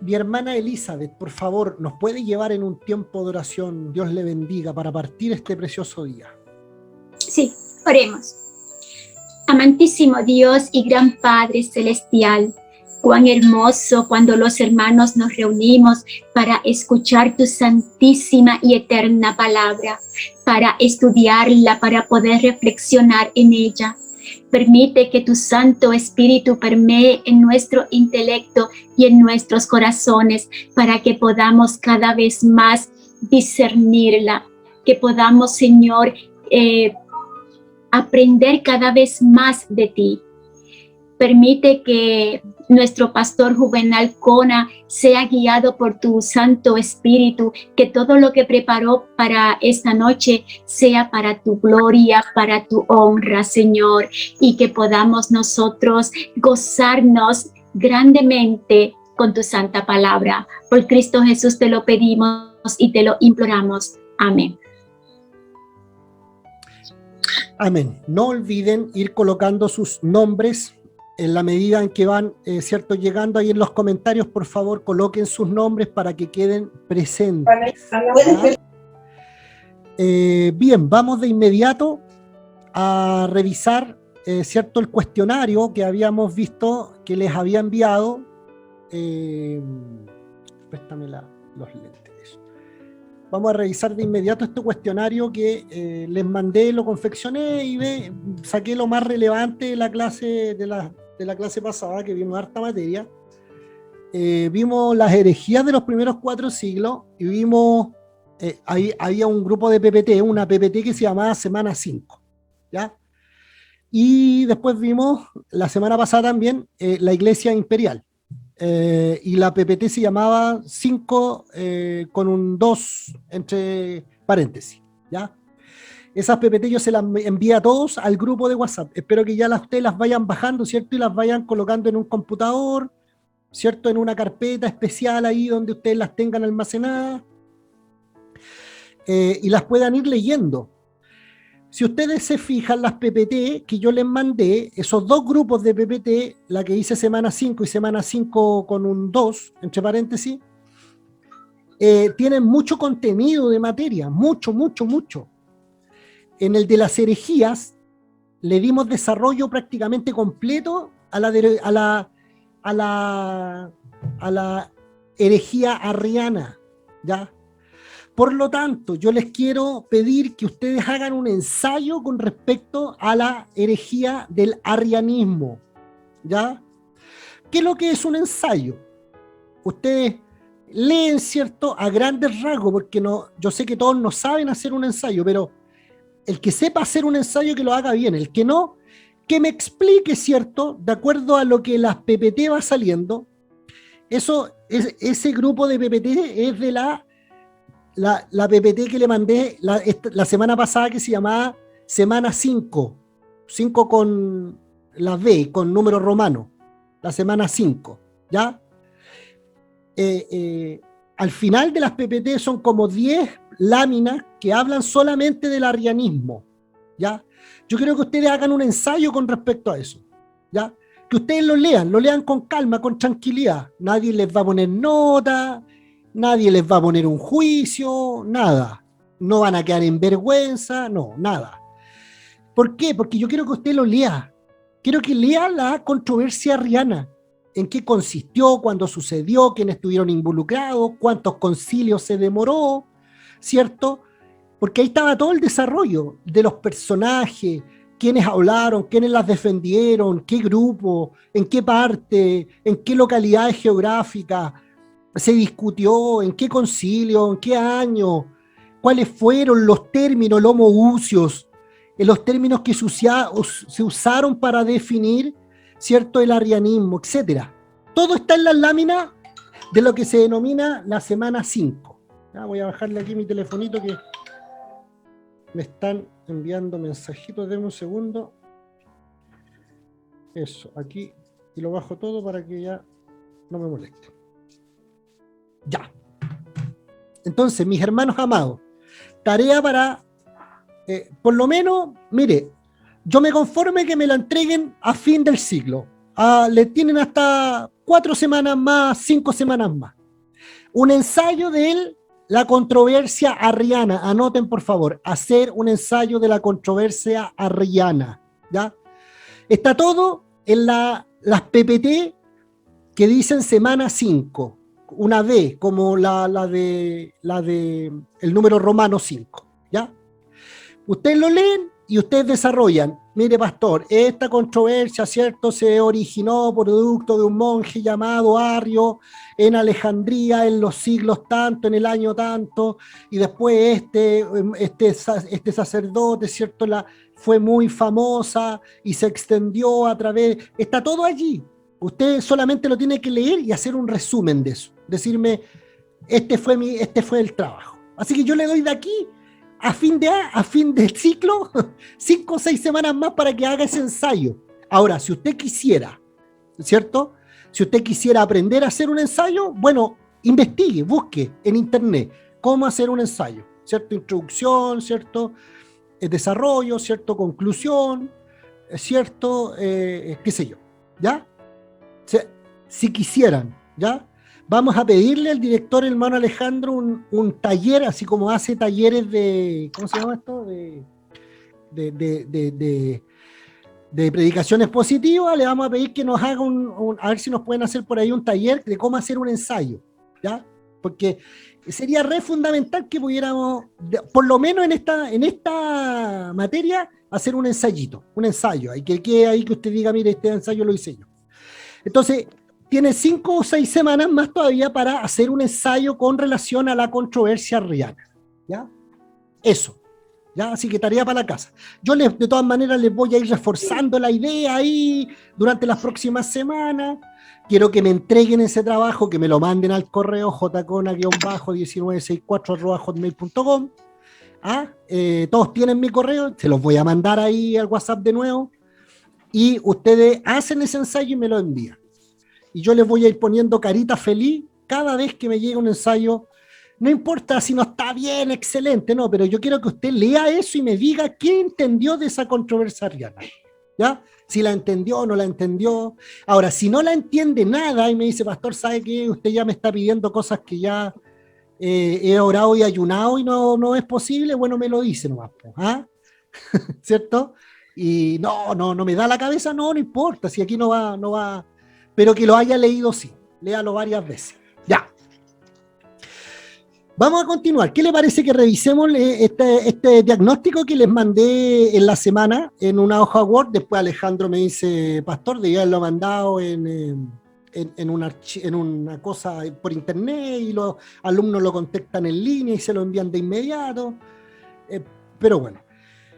Mi hermana Elizabeth, por favor, ¿nos puede llevar en un tiempo de oración? Dios le bendiga para partir este precioso día. Sí, oremos. Amantísimo Dios y gran Padre Celestial, cuán hermoso cuando los hermanos nos reunimos para escuchar tu santísima y eterna palabra, para estudiarla, para poder reflexionar en ella. Permite que tu Santo Espíritu permee en nuestro intelecto y en nuestros corazones para que podamos cada vez más discernirla, que podamos, Señor, aprender cada vez más de ti. Permite que nuestro pastor Juvenal Cona sea guiado por tu Santo Espíritu, que todo lo que preparó para esta noche sea para tu gloria, para tu honra, Señor, y que podamos nosotros gozarnos grandemente con tu santa palabra. Por Cristo Jesús te lo pedimos y te lo imploramos. Amén. Amén. No olviden ir colocando sus nombres en la medida en que van, ¿cierto?, llegando ahí en los comentarios. Por favor, coloquen sus nombres para que queden presentes. Bien, vamos de inmediato a revisar, ¿cierto?, el cuestionario que habíamos visto que les había enviado. Préstame los lentes. Vamos a revisar de inmediato este cuestionario que les mandé, lo confeccioné y saqué lo más relevante de la clase de la clase pasada, que vimos harta materia. Vimos las herejías de los primeros 4 siglos y vimos, había un grupo de PPT, una PPT que se llamaba Semana 5, ¿ya? Y después vimos, la semana pasada también, la Iglesia Imperial. Y la PPT se llamaba 5 con un 2 entre paréntesis, ¿ya? Esas PPT yo se las envié a todos al grupo de WhatsApp. Espero que ya ustedes las vayan bajando, ¿cierto? Y las vayan colocando en un computador, ¿cierto? En una carpeta especial ahí donde ustedes las tengan almacenadas y las puedan ir leyendo. Si ustedes se fijan, las PPT que yo les mandé, esos 2 grupos de PPT, la que hice semana 5 y semana 5 con un 2, entre paréntesis, tienen mucho contenido de materia, mucho. En el de las herejías, le dimos desarrollo prácticamente completo a la herejía arriana, ¿ya? Por lo tanto, yo les quiero pedir que ustedes hagan un ensayo con respecto a la herejía del arrianismo, ¿ya? ¿Qué es lo que es un ensayo? Ustedes leen, ¿cierto?, a grandes rasgos, porque no, yo sé que todos no saben hacer un ensayo, pero el que sepa hacer un ensayo que lo haga bien, el que no, que me explique, ¿cierto?, de acuerdo a lo que las PPT va saliendo. Ese grupo de PPT es de la PPT que le mandé la semana pasada, que se llamaba Semana 5, 5 con la V, con número romano, la semana 5, ¿ya? Al final de las PPT son como 10 láminas que hablan solamente del arrianismo, ¿ya? Yo quiero que ustedes hagan un ensayo con respecto a eso, ¿ya? Que ustedes lo lean con calma, con tranquilidad. Nadie les va a poner nota, nadie les va a poner un juicio, nada. No van a quedar en vergüenza, no, nada. ¿Por qué? Porque yo quiero que usted lo lea. Quiero que lea la controversia arriana. ¿En qué consistió? ¿Cuándo sucedió? ¿Quiénes estuvieron involucrados? ¿Cuántos concilios se demoró? ¿Cierto? Porque ahí estaba todo el desarrollo de los personajes, quiénes hablaron, quiénes las defendieron, qué grupo, en qué parte, en qué localidades geográficas se discutió, en qué concilio, en qué año, cuáles fueron los términos, los homoousios, los términos que se usaron para definir, ¿cierto?, el arrianismo, etc. Todo está en las láminas de lo que se denomina la semana 5. Ya, voy a bajarle aquí mi telefonito que me están enviando mensajitos. Denme un segundo. Eso, aquí. Y lo bajo todo para que ya no me moleste. Ya. Entonces, mis hermanos amados, tarea para, por lo menos, mire, yo me conforme que me la entreguen a fin del ciclo. Le tienen hasta 4 semanas más, 5 semanas más. Un ensayo de la controversia arriana. Anoten, por favor, hacer un ensayo de la controversia arriana. ¿Ya? Está todo en las PPT que dicen semana 5. Una D, como la de el número romano 5. ¿Ya? Ustedes lo leen y ustedes desarrollan. Mire, pastor, esta controversia, ¿cierto?, se originó producto de un monje llamado Arrio en Alejandría en los siglos tanto, en el año tanto, y después este sacerdote, ¿cierto?, fue muy famosa y se extendió a través... Está todo allí. Usted solamente lo tiene que leer y hacer un resumen de eso. Decirme, este fue el trabajo. Así que yo le doy de aquí a fin del ciclo 5 o 6 semanas más para que haga ese ensayo. Ahora, si usted quisiera, ¿cierto? Si usted quisiera aprender a hacer un ensayo, bueno, investigue, busque en internet cómo hacer un ensayo, ¿cierto? Introducción, ¿cierto? Desarrollo, ¿cierto? Conclusión, ¿cierto? Qué sé yo, ¿ya? Si quisieran, ¿ya? Vamos a pedirle al director, hermano Alejandro, un taller, así como hace talleres de, ¿cómo se llama esto? De predicaciones positivas. Le vamos a pedir que nos haga a ver si nos pueden hacer por ahí un taller de cómo hacer un ensayo, ¿ya? Porque sería re fundamental que pudiéramos, por lo menos en esta materia, hacer un ensayito, un ensayo, y que quede ahí que usted diga, mire, este ensayo lo hice yo. Entonces, tiene 5 o 6 semanas más todavía para hacer un ensayo con relación a la controversia arriana, ¿ya? Eso, ¿ya? Así que tarea para la casa. Yo de todas maneras les voy a ir reforzando la idea ahí durante las próximas semanas. Quiero que me entreguen ese trabajo, que me lo manden al correo jcona-1964@hotmail.com. Todos tienen mi correo, se los voy a mandar ahí al WhatsApp de nuevo. Y ustedes hacen ese ensayo y me lo envían. Y yo les voy a ir poniendo carita feliz cada vez que me llegue un ensayo. No importa si no está bien, excelente, no, pero yo quiero que usted lea eso y me diga qué entendió de esa controversia arriana, ¿ya? Si la entendió o no la entendió. Ahora, si no la entiende nada y me dice, pastor, ¿sabe qué? Usted ya me está pidiendo cosas que ya he orado y ayunado y no es posible, bueno, me lo dice nomás, ¿ah? ¿Cierto? Y no me da la cabeza, no importa, si aquí no va, pero que lo haya leído sí, léalo varias veces. Ya. Vamos a continuar. ¿Qué le parece que revisemos este diagnóstico que les mandé en la semana en una hoja Word? Después Alejandro me dice, pastor, debía haberlo mandado en una cosa por internet y los alumnos lo contactan en línea y se lo envían de inmediato. Pero bueno.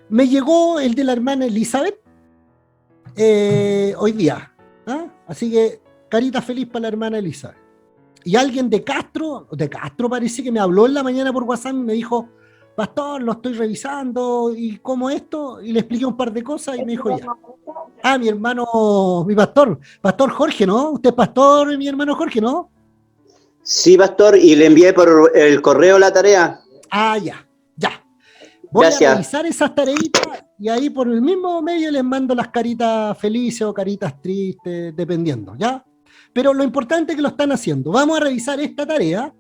Me llegó el de la hermana Elizabeth hoy día. Así que carita feliz para la hermana Elizabeth. Y alguien de Castro parece que me habló en la mañana por WhatsApp y me dijo, pastor, lo estoy revisando y cómo esto, y le expliqué un par de cosas y me dijo ya. Mi hermano, mi pastor Jorge, ¿no? Usted es pastor, mi hermano Jorge, ¿no? Sí, pastor, y le envié por el correo la tarea. Ya. Voy Gracias. a revisar esas tareitas y ahí por el mismo medio les mando las caritas felices o caritas tristes, dependiendo, ¿ya? Pero lo importante es que lo están haciendo. Vamos a revisar esta tarea.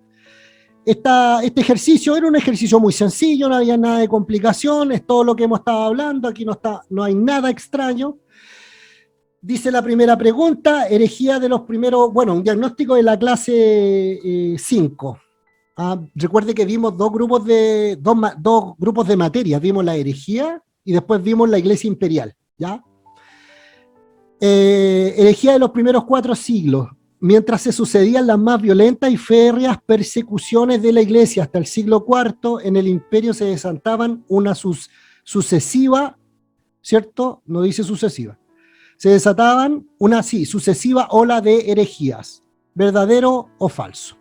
Este ejercicio era un ejercicio muy sencillo, no había nada de complicación, es todo lo que hemos estado hablando, aquí no hay nada extraño. Dice la primera pregunta, herejía de los primeros, un diagnóstico de la clase 5. Recuerde que vimos dos grupos de materias, vimos la herejía y después vimos la iglesia imperial, ¿ya? Herejía de los primeros 4 siglos, mientras se sucedían las más violentas y férreas persecuciones de la iglesia hasta el siglo IV, en el imperio se desataban una sucesiva, ¿cierto? No dice sucesiva. Se desataban una sucesiva ola de herejías, ¿verdadero o falso?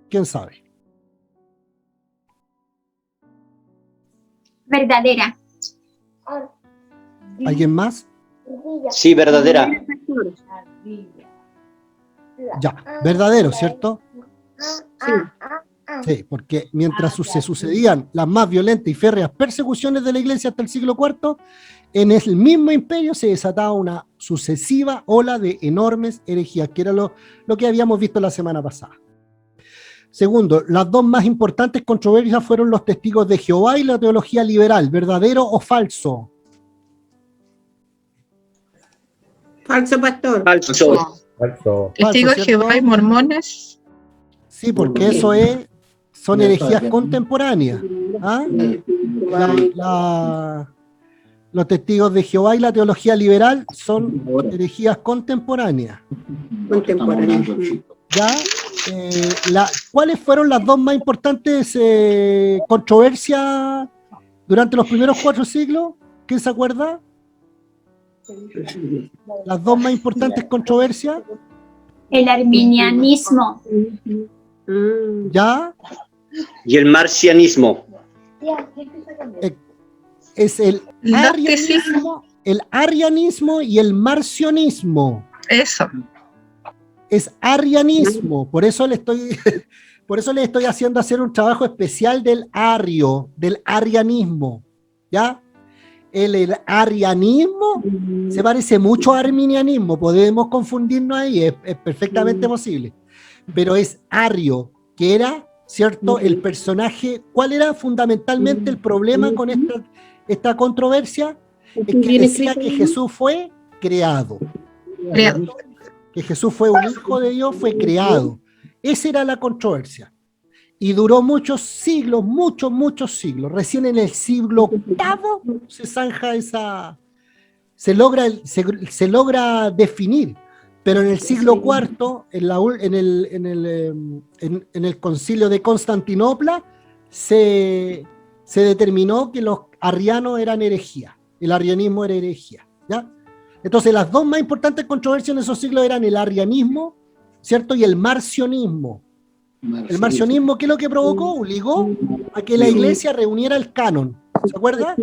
¿Quién sabe? Verdadera. ¿Alguien más? Sí, verdadera. Ya, verdadero, ¿cierto? Sí. Sí, porque mientras se sucedían las más violentas y férreas persecuciones de la iglesia hasta el siglo IV, en el mismo imperio se desataba una sucesiva ola de enormes herejías, que era lo que habíamos visto la semana pasada. Segundo, las dos más importantes controversias fueron los testigos de Jehová y la teología liberal, ¿verdadero o falso? Falso, pastor. Falso. Falso. Testigos de ¿cierto? Jehová y mormones. Sí, porque eso son herejías contemporáneas. ¿Ah? Los testigos de Jehová y la teología liberal son herejías contemporáneas. Contemporáneo. ¿Ya? ¿Cuáles fueron las dos más importantes controversias durante los primeros 4 siglos? ¿Quién se acuerda? Las dos más importantes controversias. El arminianismo. ¿Ya? Y el marcianismo. Es el arianismo y el marcionismo. Eso. Es arianismo, por eso le estoy haciendo hacer un trabajo especial del arianismo, ¿ya? El arianismo se parece mucho a arminianismo, podemos confundirnos ahí, es perfectamente posible, pero es ario, que era, ¿cierto? El personaje, ¿cuál era fundamentalmente el problema con esta controversia? Es que decía que Jesús fue creado. Que Jesús fue un hijo de Dios, fue creado. Esa era la controversia. Y duró muchos siglos, muchos siglos. Recién en el siglo VIII se zanja se logra definir. Pero en el siglo IV, en el concilio de Constantinopla, se determinó que los arrianos eran herejía. El arrianismo era herejía, ¿ya? Entonces, las dos más importantes controversias en esos siglos eran el arrianismo, ¿cierto? Y el marcionismo. El marcionismo, ¿qué es lo que provocó? Obligó a que la iglesia reuniera el canon. ¿Se acuerda?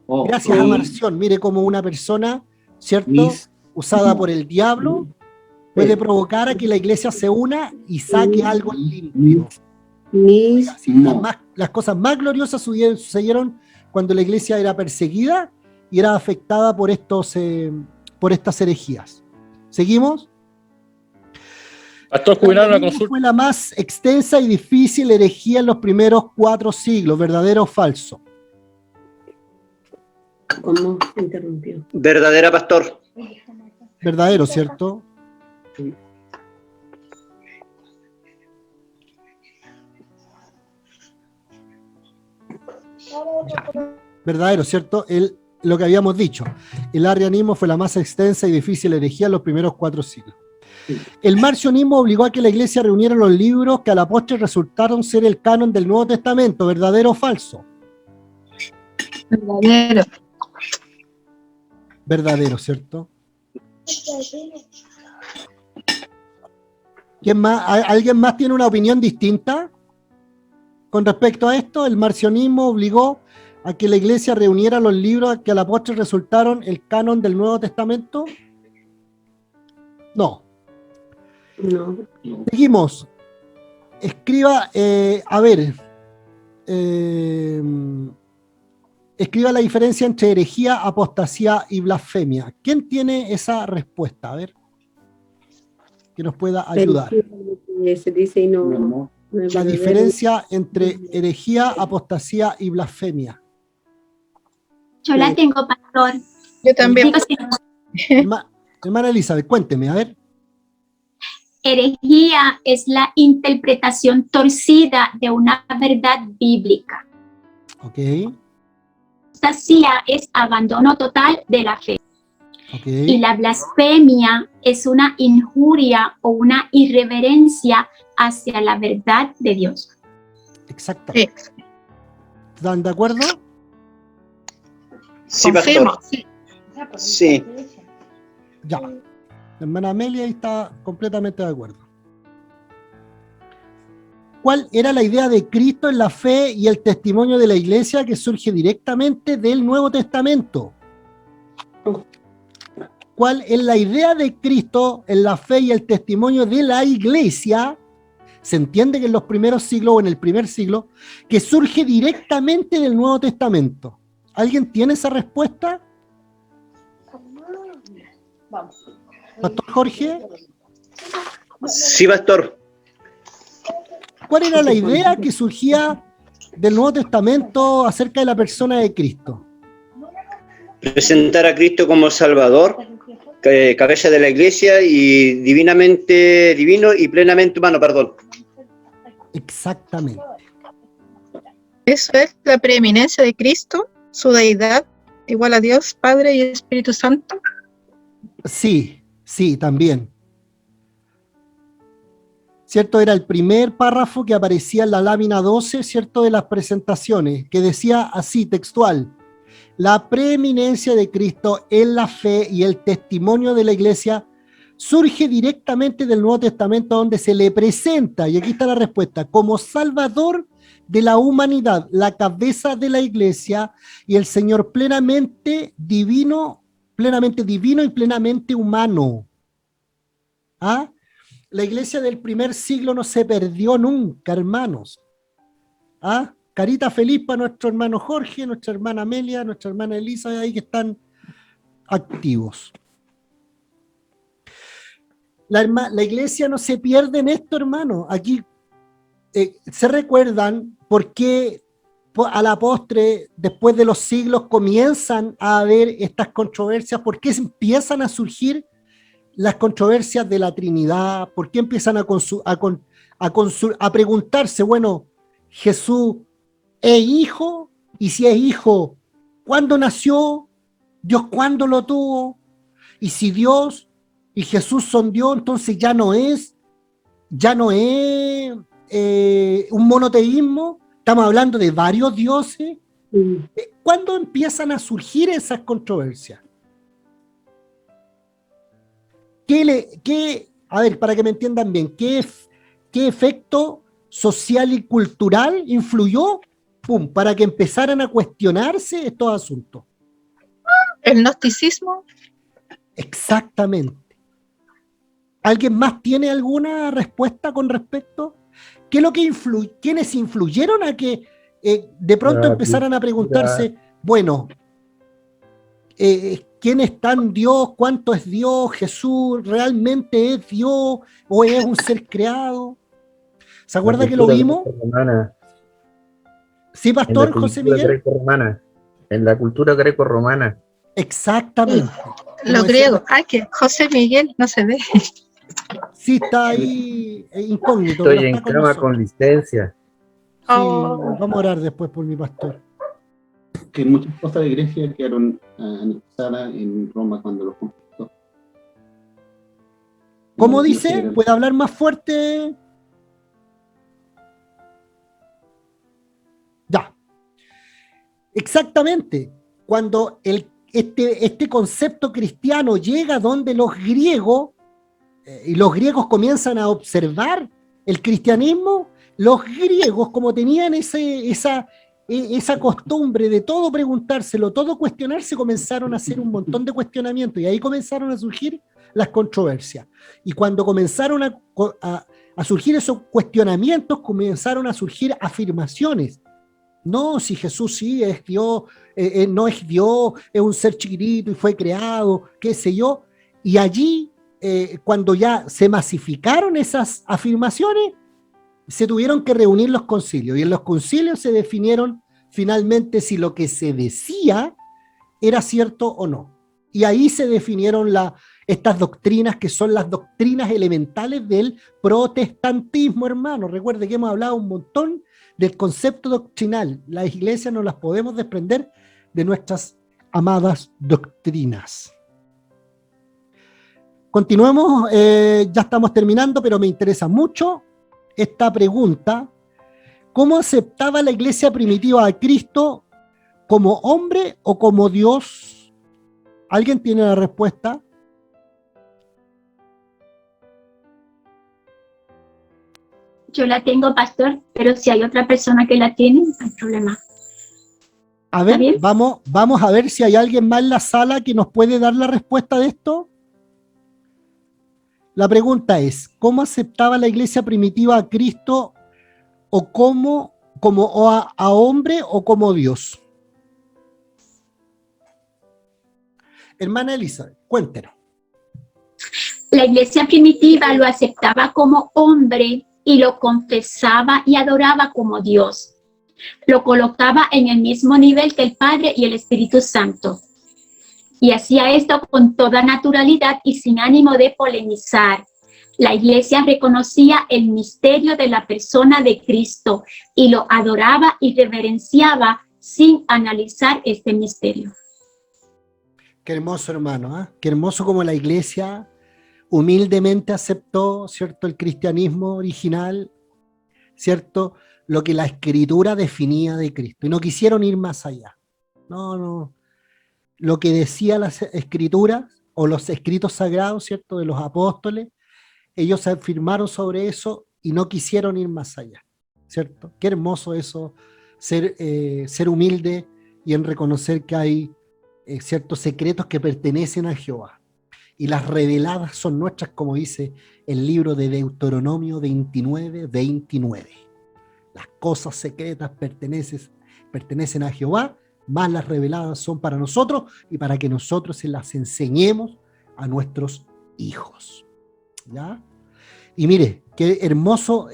Gracias a Marción. Mire cómo una persona, ¿cierto? Usada por el diablo, puede provocar a que la iglesia se una y saque algo limpio. Las cosas más gloriosas sucedieron cuando la iglesia era perseguida y era afectada por estas herejías. ¿Seguimos? Pastor Juvenal, una consulta. Fue la más extensa y difícil herejía en los primeros 4 siglos, ¿verdadero o falso? ¿Cómo se interrumpió? Verdadera, pastor. Verdadero, ¿cierto? Verdadero, ¿cierto? Lo que habíamos dicho. El arrianismo fue la más extensa y difícil herejía en los primeros 4 siglos. El marcionismo obligó a que la iglesia reuniera los libros que a la postre resultaron ser el canon del Nuevo Testamento. ¿Verdadero o falso? Verdadero. Verdadero, ¿cierto? ¿Quién más? ¿Alguien más tiene una opinión distinta con respecto a esto? El marcionismo obligó a que la iglesia reuniera los libros que a la postre resultaron el canon del Nuevo Testamento. No. Seguimos. Escriba, escriba la diferencia entre herejía, apostasía y blasfemia. ¿Quién tiene esa respuesta? A ver, que nos pueda ayudar. Se dice y no La diferencia entre herejía, apostasía y blasfemia. Yo la tengo, pastor. Yo también. Hermana Elizabeth, cuénteme, a ver. Herejía es la interpretación torcida de una verdad bíblica. Ok. Apostasía es abandono total de la fe. Okay. Y la blasfemia es una injuria o una irreverencia hacia la verdad de Dios. Exacto. Sí. ¿Están de acuerdo? Sí, Confirmo, pastor. sí. Sí. Ya. La hermana Amelia está completamente de acuerdo. ¿Cuál era la idea de Cristo en la fe y el testimonio de la iglesia que surge directamente del Nuevo Testamento? ¿Cuál es la idea de Cristo en la fe y el testimonio de la iglesia se entiende que en los primeros siglos o en el primer siglo, que surge directamente del Nuevo Testamento. ¿Alguien tiene esa respuesta? Pastor Jorge. Sí, pastor. ¿Cuál era la idea que surgía del Nuevo Testamento acerca de la persona de Cristo? Presentar a Cristo como Salvador, cabeza de la iglesia y divinamente divino y plenamente humano, perdón. Exactamente. Eso es la preeminencia de Cristo, su deidad, igual a Dios, Padre y Espíritu Santo. Sí, sí, también. ¿Cierto? Era el primer párrafo que aparecía en la lámina 12, ¿cierto? De las presentaciones, que decía así, textual: la preeminencia de Cristo en la fe y el testimonio de la iglesia surge directamente del Nuevo Testamento, donde se le presenta, y aquí está la respuesta, como Salvador de la humanidad, la cabeza de la iglesia y el Señor plenamente divino y plenamente humano. ¿Ah? La iglesia del primer siglo no se perdió nunca, hermanos. ¿Ah? Carita feliz para nuestro hermano Jorge, nuestra hermana Amelia, nuestra hermana Elisa, ahí que están activos. La iglesia no se pierde en esto, hermano. Aquí se recuerdan por qué a la postre, después de los siglos, comienzan a haber estas controversias, por qué empiezan a surgir las controversias de la Trinidad, por qué empiezan a preguntarse, bueno, Jesús ¿es hijo? Y si es hijo, ¿cuándo nació? ¿Dios cuándo lo tuvo? Y si Dios y Jesús son Dios, entonces ya no es un monoteísmo, estamos hablando de varios dioses. ¿Cuándo empiezan a surgir esas controversias? A ver, para que me entiendan bien, ¿qué efecto social y cultural influyó para que empezaran a cuestionarse estos asuntos? El gnosticismo. Exactamente. ¿Alguien más tiene alguna respuesta con respecto? ¿Qué es lo que quiénes influyeron a que de pronto empezaran a preguntarse, bueno, ¿quién está en Dios? ¿Cuánto es Dios? ¿Jesús realmente es Dios o es un ser creado? ¿Se acuerda que lo vimos? Sí, pastor José Miguel. En la cultura greco-romana. Exactamente. Los griegos. Ay, que José Miguel no se ve. Sí, está ahí incógnito. Estoy en cama con licencia. Sí, vamos a orar después por mi pastor. Que muchas cosas de Grecia quedaron anexadas en Roma cuando los conquistó. ¿Cómo dice? ¿Puede hablar más fuerte? Ya. Exactamente. Cuando este concepto cristiano llega donde los griegos, y los griegos comienzan a observar el cristianismo, los griegos, como tenían esa costumbre de todo preguntárselo, todo cuestionarse, comenzaron a hacer un montón de cuestionamientos y ahí comenzaron a surgir las controversias. Y cuando comenzaron a surgir esos cuestionamientos, comenzaron a surgir afirmaciones. No, si Jesús sí es Dios, no es Dios, es un ser chiquitito y fue creado, qué sé yo. Y allí, cuando ya se masificaron esas afirmaciones, se tuvieron que reunir los concilios. Y en los concilios se definieron finalmente si lo que se decía era cierto o no. Y ahí se definieron estas doctrinas que son las doctrinas elementales del protestantismo, hermano. Recuerde que hemos hablado un montón del concepto doctrinal. Las iglesias no las podemos desprender de nuestras amadas doctrinas. Continuemos, ya estamos terminando, pero me interesa mucho esta pregunta. ¿Cómo aceptaba la iglesia primitiva a Cristo como hombre o como Dios? ¿Alguien tiene la respuesta? Yo la tengo, pastor, pero si hay otra persona que la tiene, no hay problema. A ver, vamos a ver si hay alguien más en la sala que nos puede dar la respuesta de esto. la pregunta es, ¿cómo aceptaba la iglesia primitiva a Cristo o a hombre o como Dios? Hermana Elizabeth, cuéntenos. La iglesia primitiva lo aceptaba como hombre y lo confesaba y adoraba como Dios. Lo colocaba en el mismo nivel que el Padre y el Espíritu Santo. Y hacía esto con toda naturalidad y sin ánimo de polemizar. La iglesia reconocía el misterio de la persona de Cristo y lo adoraba y reverenciaba sin analizar este misterio. Qué hermoso, hermano, ¿eh? Qué hermoso como la iglesia humildemente aceptó, ¿cierto?, el cristianismo original, ¿cierto?, lo que la Escritura definía de Cristo. Y no quisieron ir más allá. No. Lo que decía las Escrituras o los escritos sagrados, ¿cierto?, de los apóstoles, ellos se afirmaron sobre eso y no quisieron ir más allá, ¿cierto? Qué hermoso eso, ser humilde y en reconocer que hay ciertos secretos que pertenecen a Jehová. Y las reveladas son nuestras, como dice el libro de Deuteronomio 29:29. Las cosas secretas pertenecen a Jehová, más las reveladas son para nosotros y para que nosotros se las enseñemos a nuestros hijos. ¿Ya? Y mire, qué hermoso,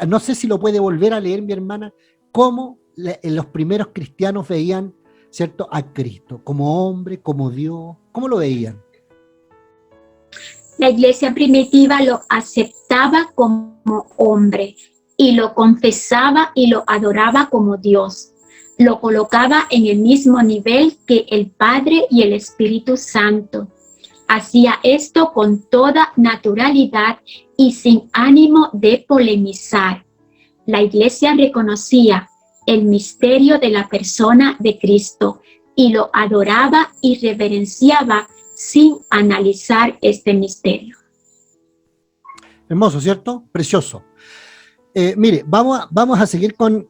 no sé si lo puede volver a leer mi hermana, cómo los primeros cristianos veían, ¿cierto?, a Cristo, como hombre, como Dios, ¿cómo lo veían? La iglesia primitiva lo aceptaba como hombre y lo confesaba y lo adoraba como Dios. Lo colocaba en el mismo nivel que el Padre y el Espíritu Santo. Hacía esto con toda naturalidad y sin ánimo de polemizar. La iglesia reconocía el misterio de la persona de Cristo y lo adoraba y reverenciaba sin analizar este misterio. Hermoso, ¿cierto? Precioso. Mire, vamos a seguir con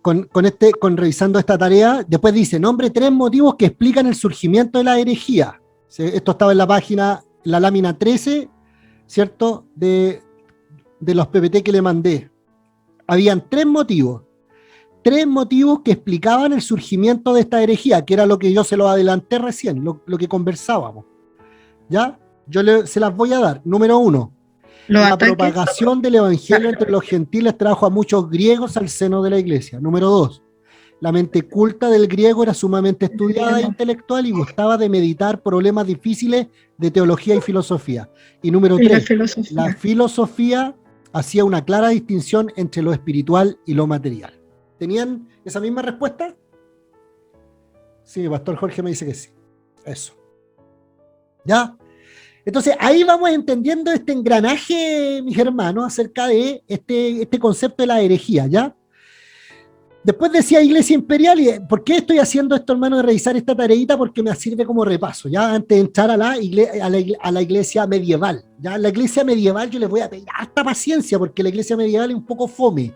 revisando esta tarea. Después dice, nombre 3 motivos que explican el surgimiento de la herejía. Esto estaba en la página, la lámina 13, ¿cierto? De los PPT que le mandé. Habían 3 motivos que explicaban el surgimiento de esta herejía, que era lo que yo se lo adelanté recién, lo que conversábamos. ¿Ya? Se las voy a dar. Número 1. La propagación del evangelio entre los gentiles trajo a muchos griegos al seno de la iglesia. Número 2. La mente culta del griego era sumamente estudiada e intelectual y gustaba de meditar problemas difíciles de teología y filosofía. Y número 3. La filosofía hacía una clara distinción entre lo espiritual y lo material. ¿Tenían esa misma respuesta? Sí, Pastor Jorge me dice que sí. Eso. ¿Ya? Entonces, ahí vamos entendiendo este engranaje, mis hermanos, acerca de este concepto de la herejía, ¿ya? Después decía Iglesia Imperial, y ¿por qué estoy haciendo esto, hermano, de revisar esta tareita? Porque me sirve como repaso, ¿ya? Antes de entrar a la iglesia medieval, ¿ya? La iglesia medieval yo les voy a pedir hasta paciencia, porque la iglesia medieval es un poco fome.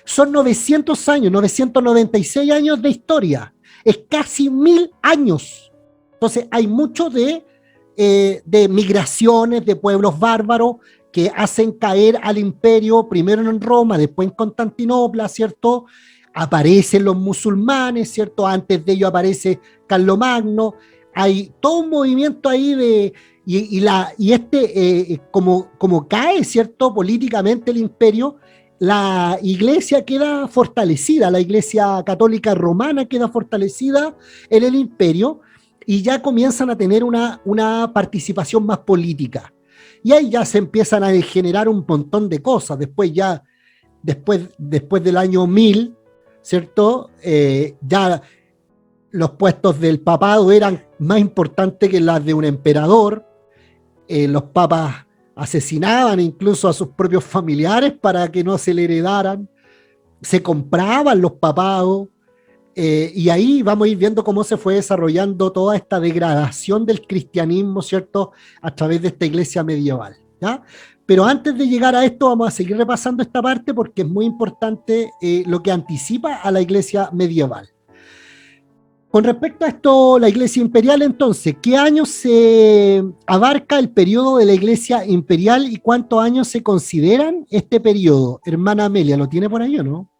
Son 900 años, 996 años de historia. Es casi 1000 años. Entonces hay mucho de migraciones de pueblos bárbaros que hacen caer al imperio, primero en Roma, después en Constantinopla, ¿cierto? Aparecen los musulmanes, ¿cierto? Antes de ello aparece Carlomagno. Hay todo un movimiento ahí como cae, ¿cierto?, políticamente el imperio, la iglesia queda fortalecida, la iglesia católica romana queda fortalecida en el imperio, y ya comienzan a tener una participación más política. Y ahí ya se empiezan a generar un montón de cosas. Después del año 1000, ¿cierto? Ya los puestos del papado eran más importantes que las de un emperador. Los papas asesinaban incluso a sus propios familiares para que no se le heredaran. Se compraban los papados. Y ahí vamos a ir viendo cómo se fue desarrollando toda esta degradación del cristianismo, ¿cierto?, a través de esta iglesia medieval, ¿ya? Pero antes de llegar a esto, vamos a seguir repasando esta parte porque es muy importante lo que anticipa a la iglesia medieval. Con respecto a esto, la Iglesia Imperial, entonces, ¿qué años se abarca el periodo de la Iglesia Imperial y cuántos años se consideran este periodo? Hermana Amelia, ¿lo tiene por ahí o no?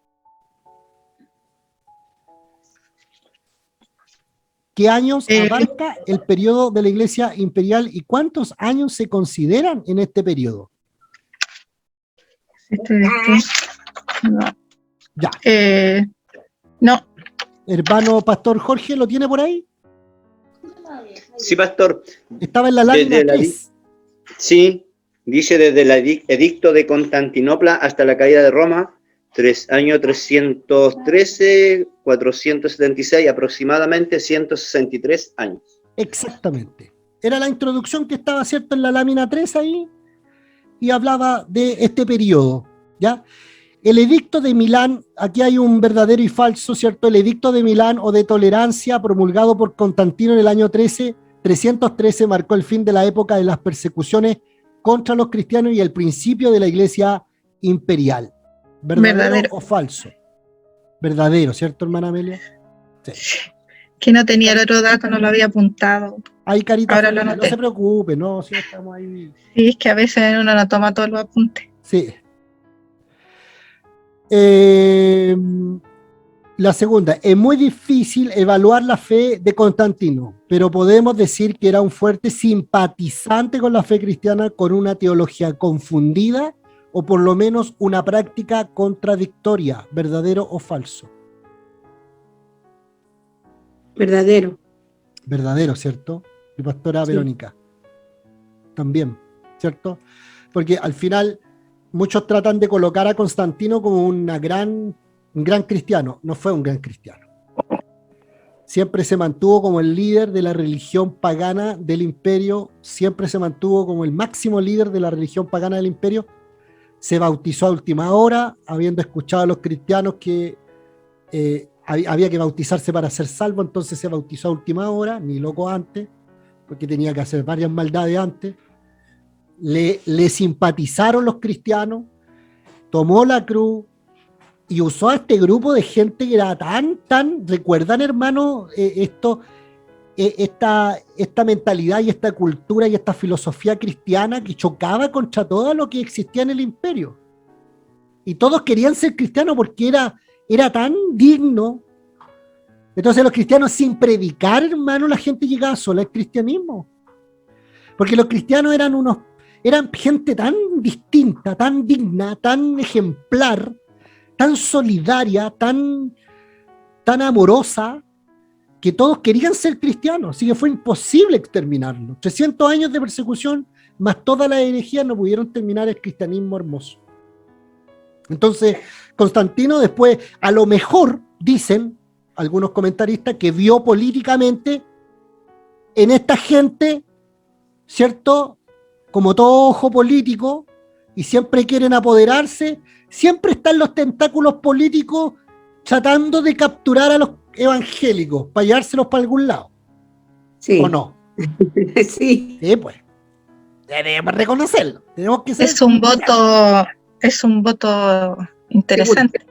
¿Qué años abarca el periodo de la Iglesia Imperial y cuántos años se consideran en este periodo? No. Ya. No. Hermano Pastor Jorge, ¿lo tiene por ahí? Sí, pastor. Estaba en la lámina Desde la 3. Sí, dice desde el edicto de Constantinopla hasta la caída de Roma, año 313, 476, aproximadamente 163 años. Exactamente. Era la introducción que estaba, ¿cierto?, en la lámina 3 ahí, y hablaba de este periodo, ¿ya? El edicto de Milán, aquí hay un verdadero y falso, ¿cierto? El edicto de Milán o de tolerancia promulgado por Constantino en el año 313 marcó el fin de la época de las persecuciones contra los cristianos y el principio de la Iglesia imperial. ¿Verdadero o falso? Verdadero, ¿cierto, hermana Amelia? Sí. Que no tenía el otro dato, no lo había apuntado. Hay carita, Ahora lo no anoté. se preocupe, no, sí, estamos ahí. Sí, es que a veces uno no toma todos los apuntes. Sí. La segunda, es muy difícil evaluar la fe de Constantino, pero podemos decir que era un fuerte simpatizante con la fe cristiana, con una teología confundida o por lo menos una práctica contradictoria, ¿verdadero o falso? Verdadero. Verdadero, ¿cierto? Mi pastora Sí. Verónica. También, ¿cierto? Porque al final muchos tratan de colocar a Constantino como un gran cristiano. No fue un gran cristiano. Siempre se mantuvo como el líder de la religión pagana del imperio, siempre se mantuvo como el máximo líder de la religión pagana del imperio. Se bautizó a última hora, habiendo escuchado a los cristianos que había que bautizarse para ser salvo, entonces se bautizó a última hora, ni loco antes, porque tenía que hacer varias maldades antes. Le simpatizaron los cristianos, tomó la cruz y usó a este grupo de gente que era tan, ¿recuerdan, hermano, esta mentalidad y esta cultura y esta filosofía cristiana que chocaba contra todo lo que existía en el imperio? Y todos querían ser cristianos porque era tan digno. Entonces los cristianos, sin predicar, hermano, la gente llegaba sola al cristianismo. Porque los cristianos eran gente tan distinta, tan digna, tan ejemplar, tan solidaria, tan amorosa, que todos querían ser cristianos, así que fue imposible exterminarlo. 300 años de persecución, más toda la herejía, no pudieron terminar el cristianismo hermoso. Entonces, Constantino después, a lo mejor, dicen algunos comentaristas, que vio políticamente en esta gente, ¿cierto?, como todo ojo político, y siempre quieren apoderarse, siempre están los tentáculos políticos tratando de capturar a los evangélicos para llevárselos para algún lado. Sí. ¿O no? Sí. Sí, pues. Debemos reconocerlo. Tenemos que ser... Es un voto interesante.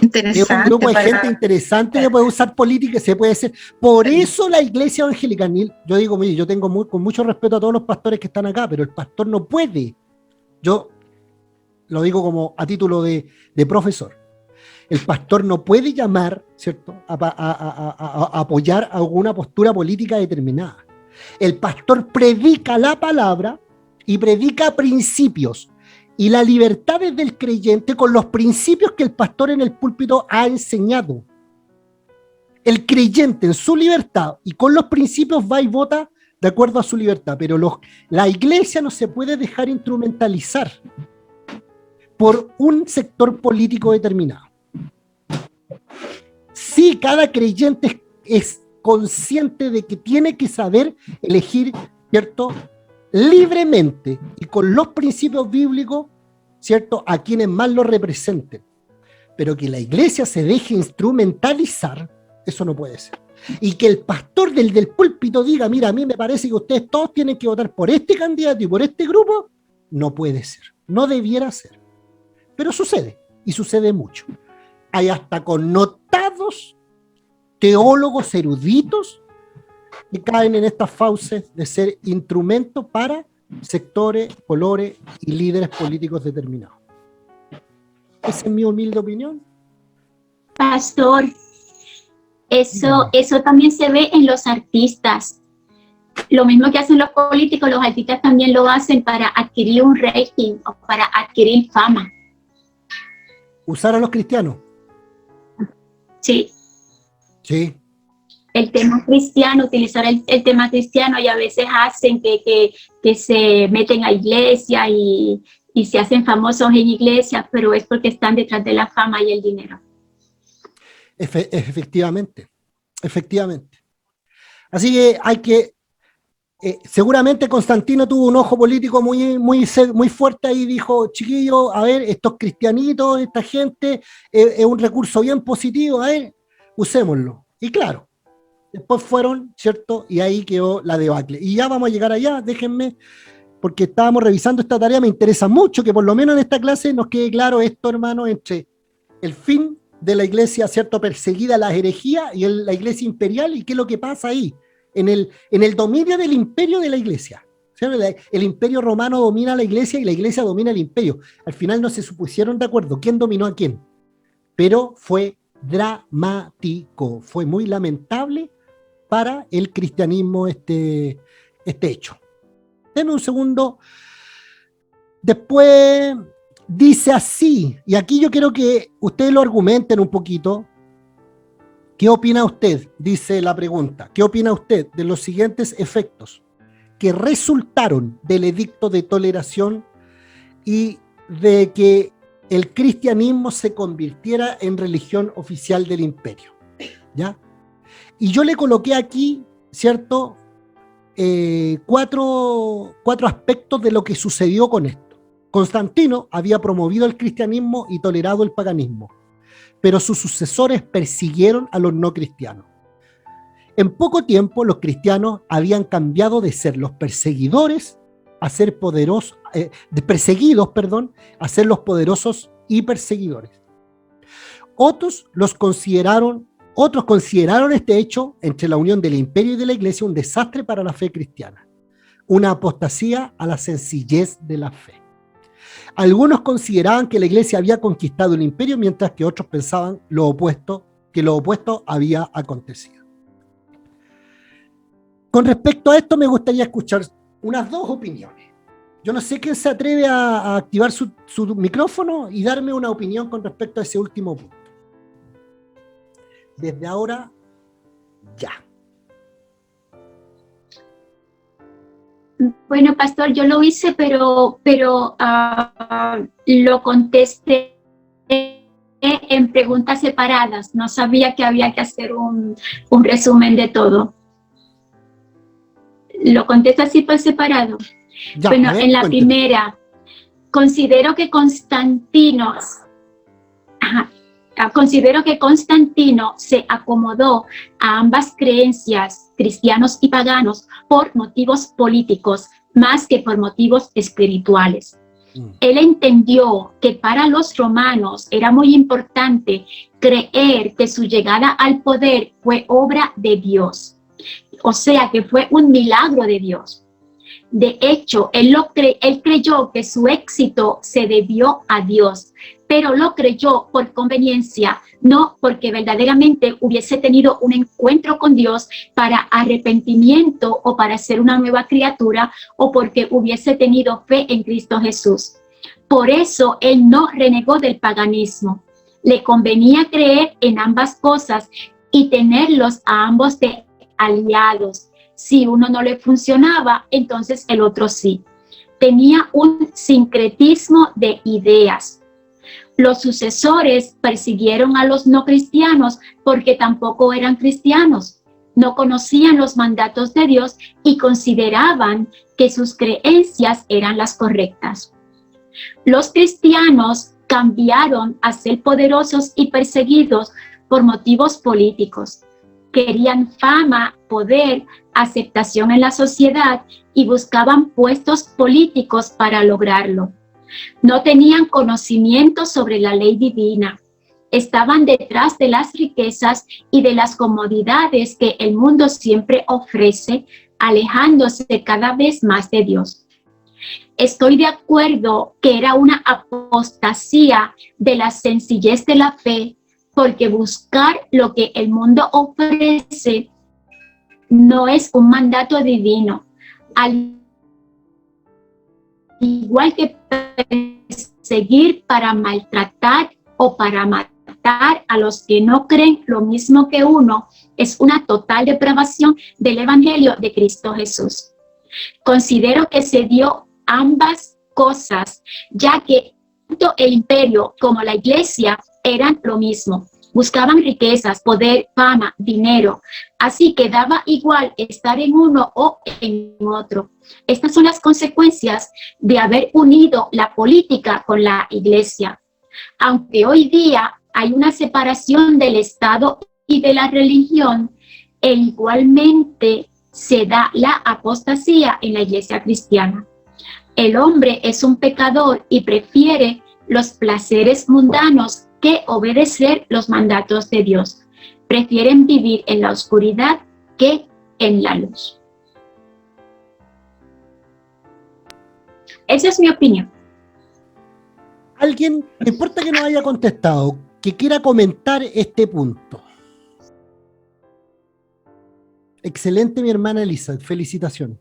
Es un grupo de gente interesante que puede usar política y se puede hacer. Por eso la iglesia evangélica, yo digo, mire, yo tengo con mucho respeto a todos los pastores que están acá, pero el pastor no puede. Yo lo digo como a título de profesor. El pastor no puede llamar, ¿cierto?, a apoyar alguna postura política determinada. El pastor predica la palabra y predica principios y la libertad es del creyente con los principios que el pastor en el púlpito ha enseñado. El creyente en su libertad y con los principios va y vota de acuerdo a su libertad, pero la iglesia no se puede dejar instrumentalizar por un sector político determinado. Sí, cada creyente es consciente de que tiene que saber elegir, ¿cierto?, libremente y con los principios bíblicos, ¿cierto?, a quienes más lo representen. Pero que la iglesia se deje instrumentalizar, eso no puede ser. Y que el pastor del púlpito diga, mira, a mí me parece que ustedes todos tienen que votar por este candidato y por este grupo, no puede ser, no debiera ser. Pero sucede, y sucede mucho. Hay hasta connotados teólogos eruditos que caen en estas fauces de ser instrumento para sectores, colores y líderes políticos determinados. Esa es mi humilde opinión. Pastor, eso también se ve en los artistas. Lo mismo que hacen los políticos, los artistas también lo hacen para adquirir un rating o para adquirir fama. ¿Usar a los cristianos? Sí. Sí. El tema cristiano, utilizar el tema cristiano, y a veces hacen que se meten a iglesia y se hacen famosos en iglesias, pero es porque están detrás de la fama y el dinero. Efectivamente. Así que hay que, seguramente Constantino tuvo un ojo político muy fuerte ahí y dijo, chiquillos, a ver, estos cristianitos, esta gente, es un recurso bien positivo, a ver, usémoslo. Y claro, después fueron, ¿cierto? Y ahí quedó la debacle. Y ya vamos a llegar allá, déjenme, porque estábamos revisando esta tarea, me interesa mucho que por lo menos en esta clase nos quede claro esto, hermano, entre el fin de la iglesia, ¿cierto?, perseguida, las herejías, y la iglesia imperial, y qué es lo que pasa ahí, en el dominio del imperio de la iglesia. ¿Cierto? El imperio romano domina a la iglesia y la iglesia domina el imperio. Al final no se supusieron de acuerdo quién dominó a quién, pero fue dramático, fue muy lamentable para el cristianismo este hecho. Denme un segundo. Después dice así, y aquí yo quiero que ustedes lo argumenten un poquito. ¿Qué opina usted? Dice la pregunta. ¿Qué opina usted de los siguientes efectos que resultaron del edicto de toleración y de que el cristianismo se convirtiera en religión oficial del imperio? ¿Ya? Y yo le coloqué aquí, ¿cierto?, cuatro aspectos de lo que sucedió con esto. Constantino había promovido el cristianismo y tolerado el paganismo, pero sus sucesores persiguieron a los no cristianos. En poco tiempo, los cristianos habían cambiado de ser los perseguidores a ser poderosos, a ser los poderosos y perseguidores. Otros consideraron este hecho entre la unión del imperio y de la iglesia un desastre para la fe cristiana, una apostasía a la sencillez de la fe. Algunos consideraban que la iglesia había conquistado el imperio, mientras que otros pensaban que lo opuesto había acontecido. Con respecto a esto, me gustaría escuchar unas dos opiniones. Yo no sé quién se atreve a activar su micrófono y darme una opinión con respecto a ese último punto. Desde ahora, ya. Bueno, pastor, yo lo hice, pero lo contesté en preguntas separadas. No sabía que había que hacer un resumen de todo. Lo contesto así por separado. Ya, bueno, en la cuénteme. primera, considero que Constantino se acomodó a ambas creencias, cristianos y paganos, por motivos políticos más que por motivos espirituales. Él entendió que para los romanos era muy importante creer que su llegada al poder fue obra de Dios, o sea, que fue un milagro de Dios. De hecho, él creyó que su éxito se debió a Dios, pero lo creyó por conveniencia, no porque verdaderamente hubiese tenido un encuentro con Dios para arrepentimiento o para ser una nueva criatura, o porque hubiese tenido fe en Cristo Jesús. Por eso él no renegó del paganismo. Le convenía creer en ambas cosas y tenerlos a ambos de aliados. Si uno no le funcionaba, entonces el otro sí. Tenía un sincretismo de ideas. Los sucesores persiguieron a los no cristianos porque tampoco eran cristianos. No conocían los mandatos de Dios y consideraban que sus creencias eran las correctas. Los cristianos cambiaron a ser poderosos y perseguidos por motivos políticos. Querían fama, poder, aceptación en la sociedad y buscaban puestos políticos para lograrlo. No tenían conocimiento sobre la ley divina. estaban detrás de las riquezas y de las comodidades que el mundo siempre ofrece, alejándose cada vez más de Dios. Estoy de acuerdo que era una apostasía de la sencillez de la fe, porque buscar lo que el mundo ofrece no es un mandato divino. Al igual que perseguir para maltratar o para matar a los que no creen lo mismo que uno, es una total depravación del Evangelio de Cristo Jesús. Considero que se dio ambas cosas, ya que tanto el imperio como la iglesia eran lo mismo. Buscaban riquezas, poder, fama, dinero. Así que daba igual estar en uno o en otro. Estas son las consecuencias de haber unido la política con la iglesia. Aunque hoy día hay una separación del Estado y de la religión, e igualmente se da la apostasía en la iglesia cristiana. El hombre es un pecador y prefiere los placeres mundanos que obedecer los mandatos de Dios. Prefieren vivir en la oscuridad que en la luz. Esa es mi opinión. Alguien, no importa que no haya contestado, que quiera comentar este punto. Excelente, mi hermana Elisa, felicitaciones.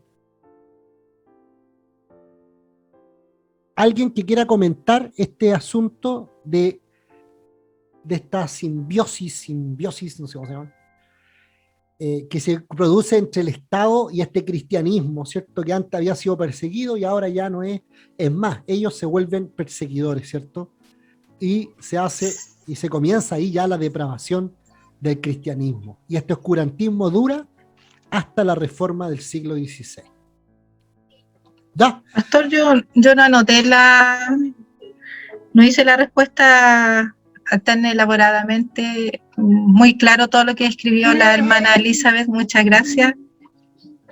Alguien que quiera comentar este asunto de esta simbiosis, no sé cómo se llama, que se produce entre el Estado y este cristianismo, ¿cierto? Que antes había sido perseguido y ahora ya no es. Es más, ellos se vuelven perseguidores, ¿cierto? Y se comienza ahí ya la depravación del cristianismo. Y este oscurantismo dura hasta la reforma del siglo XVI. ¿Ya? Pastor, yo no anoté no hice la respuesta tan elaboradamente, muy claro todo lo que escribió la hermana Elizabeth, muchas gracias.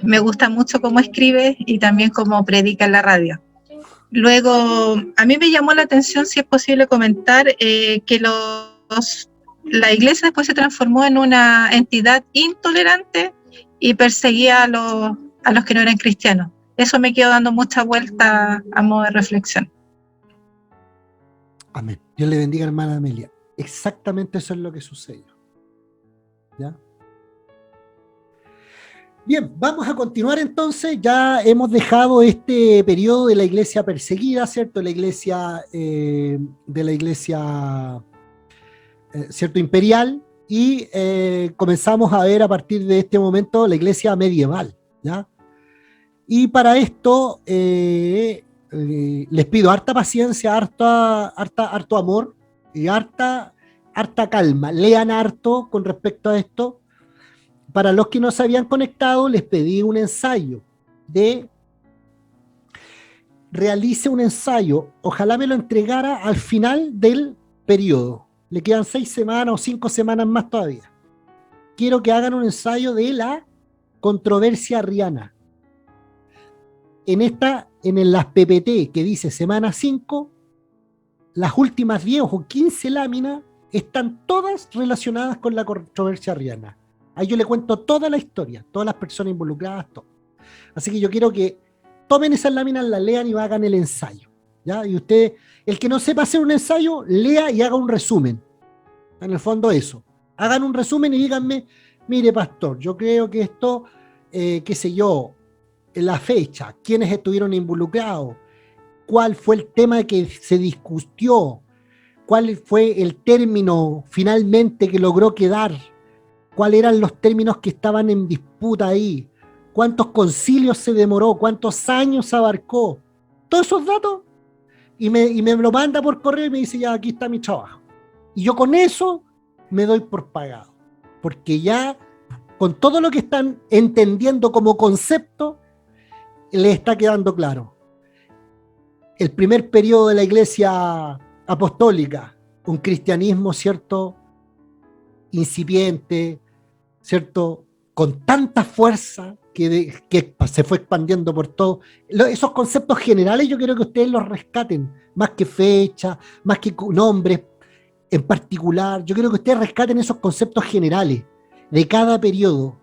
Me gusta mucho cómo escribe y también cómo predica en la radio. Luego, a mí me llamó la atención, si es posible comentar, que la iglesia después se transformó en una entidad intolerante y perseguía a los que no eran cristianos. Eso me quedó dando mucha vuelta a modo de reflexión. Amén. Dios le bendiga, hermana Amelia. Exactamente eso es lo que sucedió. ¿Ya? Bien, vamos a continuar entonces. Ya hemos dejado este periodo de la iglesia perseguida, ¿cierto? De la iglesia ¿cierto? Imperial, y comenzamos a ver a partir de este momento la iglesia medieval, ¿ya? Y para esto les pido harta paciencia, harto amor y harta calma. Lean harto con respecto a esto. Para los que no se habían conectado, les pedí un ensayo realice un ensayo. Ojalá me lo entregara al final del periodo. Le quedan 6 semanas o 5 semanas más todavía. Quiero que hagan un ensayo de la controversia arriana. En las PPT que dice semana 5, las últimas 10 o 15 láminas están todas relacionadas con la controversia arriana. Ahí yo le cuento toda la historia, todas las personas involucradas, todo. Así que yo quiero que tomen esas láminas, las lean y hagan el ensayo, ¿ya? Y ustedes, el que no sepa hacer un ensayo, lea y haga un resumen. En el fondo eso. Hagan un resumen y díganme, mire pastor, yo creo que esto, qué sé yo, la fecha, quiénes estuvieron involucrados, cuál fue el tema que se discutió, cuál fue el término finalmente que logró quedar, cuáles eran los términos que estaban en disputa ahí, cuántos concilios se demoró, cuántos años abarcó, todos esos datos, y me lo manda por correo y me dice, ya, aquí está mi trabajo. Y yo con eso me doy por pagado, porque ya con todo lo que están entendiendo como concepto, les está quedando claro. El primer periodo de la iglesia apostólica, un cristianismo, ¿cierto?, incipiente, ¿cierto?, con tanta fuerza que se fue expandiendo por todo. Esos conceptos generales yo quiero que ustedes los rescaten, más que fecha, más que nombres. en particular, yo quiero que ustedes rescaten esos conceptos generales de cada periodo,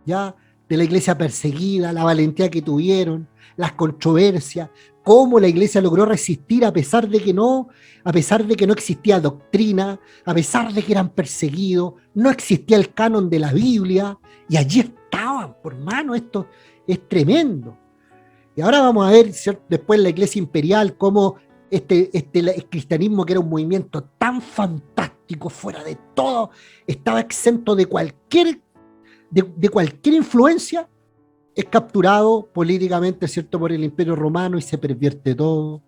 ¿ya? De la iglesia perseguida, la valentía que tuvieron, las controversias, cómo la iglesia logró resistir a pesar de que no existía doctrina, a pesar de que eran perseguidos, no existía el canon de la Biblia, y allí estaban, por mano, esto es tremendo. Y ahora vamos a ver, ¿cierto? Después la iglesia imperial, cómo el cristianismo, que era un movimiento tan fantástico, fuera de todo, estaba exento de cualquier influencia, es capturado políticamente, ¿cierto?, por el Imperio Romano y se pervierte todo.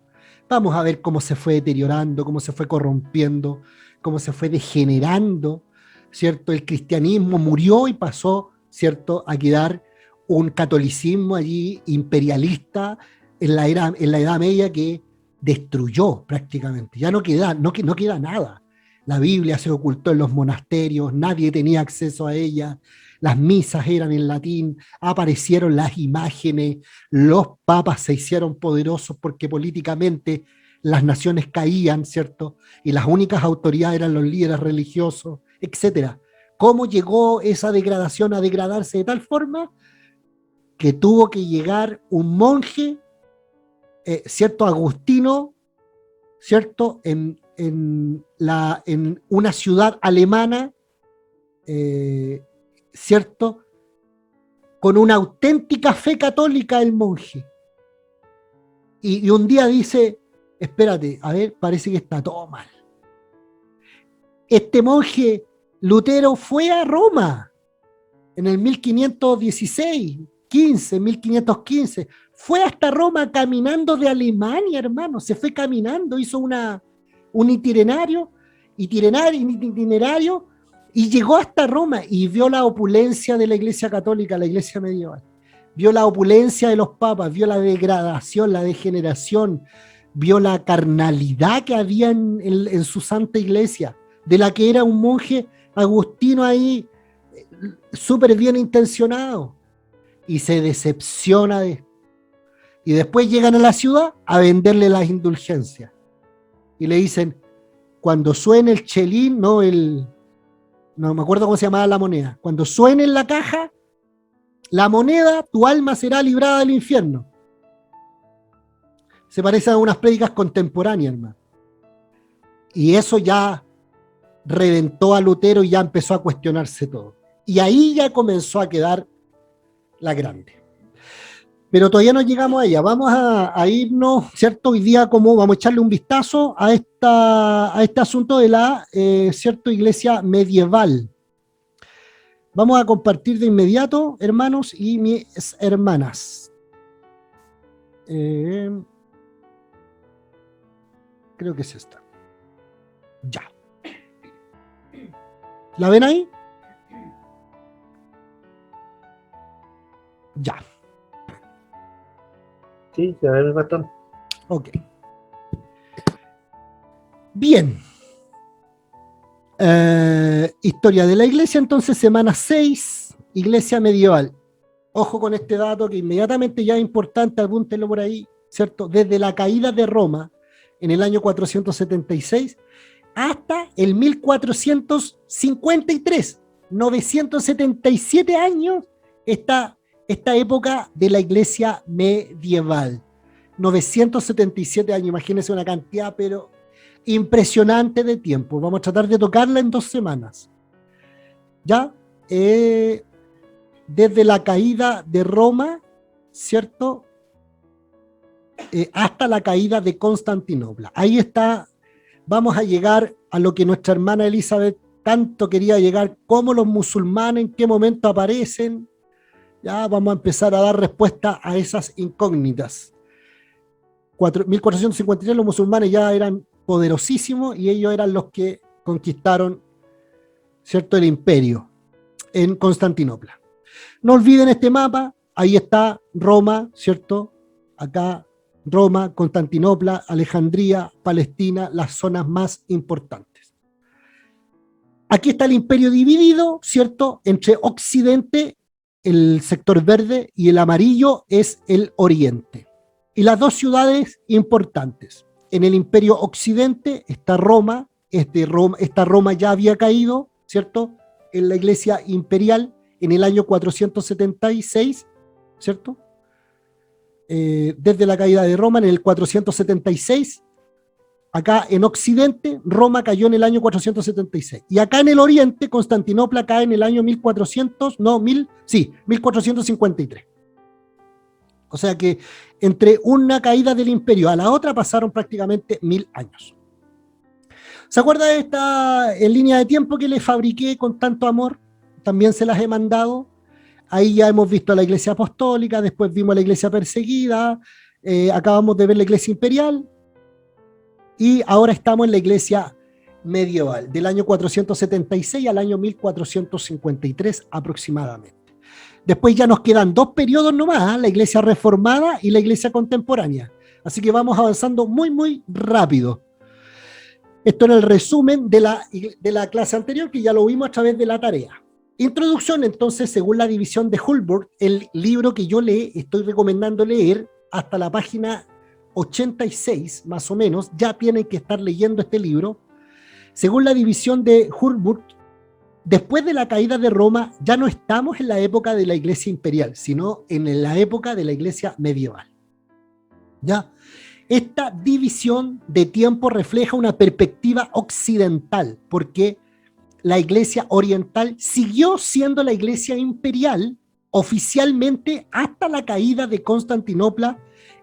Vamos a ver cómo se fue deteriorando, cómo se fue corrompiendo, cómo se fue degenerando, ¿cierto? El cristianismo murió y pasó, ¿cierto?, a quedar un catolicismo allí imperialista en la Edad Media que destruyó prácticamente. Ya no queda nada. La Biblia se ocultó en los monasterios, nadie tenía acceso a ella, las misas eran en latín, aparecieron las imágenes, los papas se hicieron poderosos porque políticamente las naciones caían, ¿cierto? Y las únicas autoridades eran los líderes religiosos, etc. ¿Cómo llegó esa degradación a degradarse de tal forma? Que tuvo que llegar un monje, ¿cierto?, agustino, ¿cierto?, en una ciudad alemana, ¿cierto?, con una auténtica fe católica el monje. Y un día dice, espérate, a ver, parece que está todo mal. Este monje Lutero fue a Roma en el 1515, fue hasta Roma caminando de Alemania, hermano, se fue caminando, hizo un itinerario, y llegó hasta Roma y vio la opulencia de la iglesia católica, la iglesia medieval. Vio la opulencia de los papas, vio la degradación, la degeneración, vio la carnalidad que había en su santa iglesia, de la que era un monje agustino ahí, súper bien intencionado, y se decepciona de esto. Y después llegan a la ciudad a venderle las indulgencias. Y le dicen, cuando suene el chelín, no me acuerdo cómo se llamaba la moneda, cuando suene en la caja la moneda, tu alma será librada del infierno. Se parece a unas prédicas contemporáneas, hermano. Y eso ya reventó a Lutero y ya empezó a cuestionarse todo. Y ahí ya comenzó a quedar la grande. Pero todavía no llegamos a ella. Vamos a irnos, ¿cierto? Hoy día vamos a echarle un vistazo a este asunto de la, ¿cierto?, iglesia medieval. Vamos a compartir de inmediato, hermanos y mis hermanas. Creo que es esta. Ya. ¿La ven ahí? Ya. Sí, se ve el ratón. Ok. Bien. Historia de la iglesia, entonces, semana 6, iglesia medieval. Ojo con este dato que inmediatamente ya es importante, apúntenlo por ahí, ¿cierto? Desde la caída de Roma en el año 476 hasta el 1453, 977 años, esta época de la iglesia medieval. 977 años, imagínense una cantidad, pero impresionante de tiempo. Vamos a tratar de tocarla en 2 semanas. ¿Ya? Desde la caída de Roma, ¿cierto? Hasta la caída de Constantinopla. Ahí está, vamos a llegar a lo que nuestra hermana Elizabeth tanto quería llegar, cómo los musulmanes, en qué momento aparecen. Ya vamos a empezar a dar respuesta a esas incógnitas. 1453 los musulmanes ya eran poderosísimos y ellos eran los que conquistaron, ¿cierto?, el imperio en Constantinopla. No olviden este mapa, ahí está Roma, ¿cierto? Acá Roma, Constantinopla, Alejandría, Palestina, las zonas más importantes. Aquí está el imperio dividido, ¿cierto?, entre Occidente, el sector verde, y el amarillo es el oriente. Y las 2 ciudades importantes. En el imperio occidente está Roma, esta Roma ya había caído, ¿cierto?, en la iglesia imperial en el año 476, ¿cierto? Desde la caída de Roma en el 476, acá en Occidente, Roma cayó en el año 476. Y acá en el Oriente, Constantinopla cae en el año 1453. O sea que entre una caída del imperio a la otra pasaron prácticamente 1000 años. ¿Se acuerda de esta en línea de tiempo que le fabriqué con tanto amor? También se las he mandado. Ahí ya hemos visto a la iglesia apostólica, después vimos a la iglesia perseguida, acabamos de ver la iglesia imperial, y ahora estamos en la iglesia medieval, del año 476 al año 1453 aproximadamente. Después ya nos quedan 2 periodos nomás, la iglesia reformada y la iglesia contemporánea. Así que vamos avanzando muy, muy rápido. Esto era el resumen de la clase anterior, que ya lo vimos a través de la tarea. Introducción, entonces, según la división de Hulbert, el libro que yo estoy recomendando leer hasta la página 86, más o menos, ya tienen que estar leyendo este libro. Según la división de Hulbert, después de la caída de Roma, ya no estamos en la época de la iglesia imperial, sino en la época de la iglesia medieval. ¿Ya? Esta división de tiempo refleja una perspectiva occidental, porque la iglesia oriental siguió siendo la iglesia imperial oficialmente hasta la caída de Constantinopla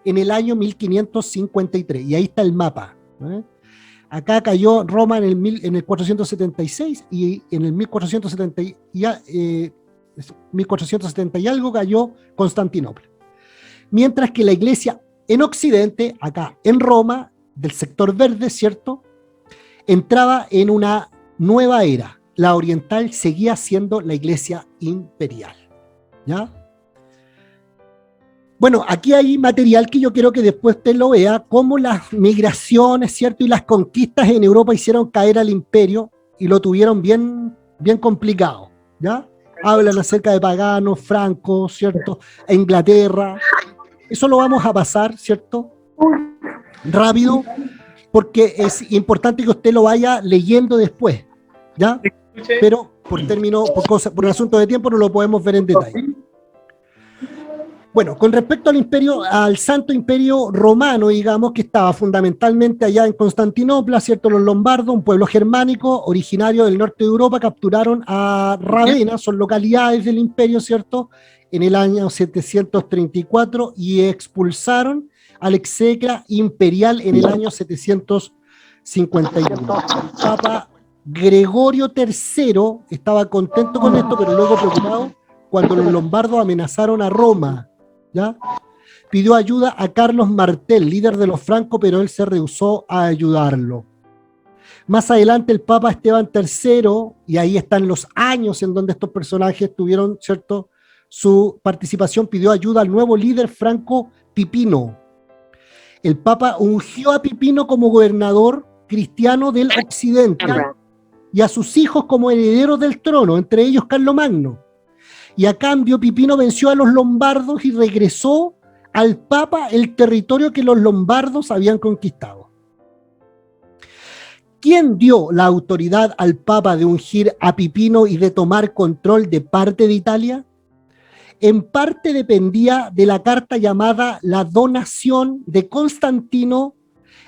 en el año 1553. Y ahí está el mapa. Acá cayó Roma en el 476 y en el 1470 y algo cayó Constantinopla. Mientras que la iglesia en Occidente, acá en Roma, del sector verde, ¿cierto?, entraba en una nueva era. La oriental seguía siendo la iglesia imperial. ¿Ya? Bueno, aquí hay material que yo quiero que después usted lo vea, cómo las migraciones, ¿cierto?, y las conquistas en Europa hicieron caer al imperio y lo tuvieron bien, bien complicado. ¿Ya? Hablan acerca de paganos, francos, ¿cierto?, e Inglaterra. Eso lo vamos a pasar, ¿cierto?, rápido, porque es importante que usted lo vaya leyendo después, ¿ya? Pero por un asunto de tiempo no lo podemos ver en detalle. Bueno, con respecto al Santo Imperio Romano, digamos que estaba fundamentalmente allá en Constantinopla, ¿cierto? Los lombardos, un pueblo germánico originario del norte de Europa, capturaron a Ravenna, son localidades del imperio, ¿cierto?, en el año 734 y expulsaron al exequia imperial en el año 751. El Papa Gregorio III estaba contento con esto, pero luego preocupado cuando los lombardos amenazaron a Roma. ¿Ya? Pidió ayuda a Carlos Martel, líder de los francos, pero él se rehusó a ayudarlo. Más adelante el Papa Esteban III, y ahí están los años en donde estos personajes tuvieron, ¿cierto?, su participación, pidió ayuda al nuevo líder franco Pipino. El Papa ungió a Pipino como gobernador cristiano del Occidente y a sus hijos como herederos del trono, entre ellos Carlomagno. Y a cambio Pipino venció a los lombardos y regresó al Papa el territorio que los lombardos habían conquistado. ¿Quién dio la autoridad al Papa de ungir a Pipino y de tomar control de parte de Italia? En parte dependía de la carta llamada la Donación de Constantino,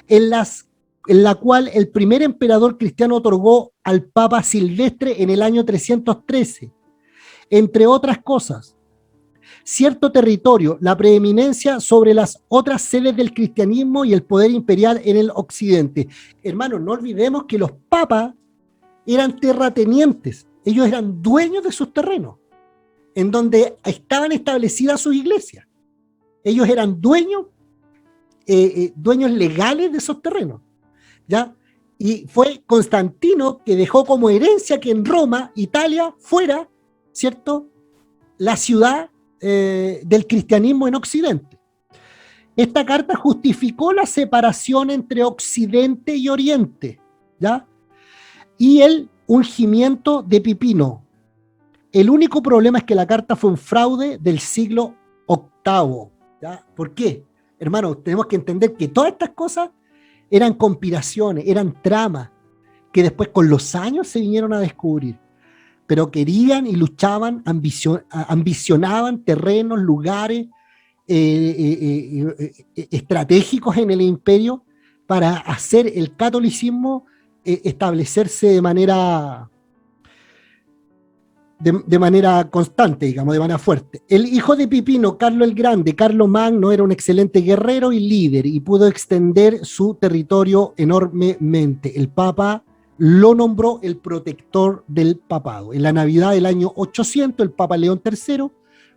en la cual el primer emperador cristiano otorgó al Papa Silvestre en el año 313. Entre otras cosas, cierto territorio, la preeminencia sobre las otras sedes del cristianismo y el poder imperial en el occidente. Hermanos, no olvidemos que los papas eran terratenientes, ellos eran dueños de sus terrenos, en donde estaban establecidas sus iglesias. Ellos eran dueños legales de esos terrenos, ¿ya? Y fue Constantino que dejó como herencia que en Roma, Italia, fuera, ¿cierto?, la ciudad del cristianismo en Occidente. Esta carta justificó la separación entre Occidente y Oriente, ¿ya?, y el ungimiento de Pipino. El único problema es que la carta fue un fraude del siglo VIII, ¿ya? ¿Por qué? Hermanos, tenemos que entender que todas estas cosas eran conspiraciones, eran tramas que después con los años se vinieron a descubrir, pero querían y luchaban, ambicionaban terrenos, lugares estratégicos en el imperio para hacer el catolicismo establecerse de manera constante, digamos, de manera fuerte. El hijo de Pipino, Carlos el Grande, Carlos Magno, era un excelente guerrero y líder y pudo extender su territorio enormemente. El Papa lo nombró el protector del papado. En la Navidad del año 800, el Papa León III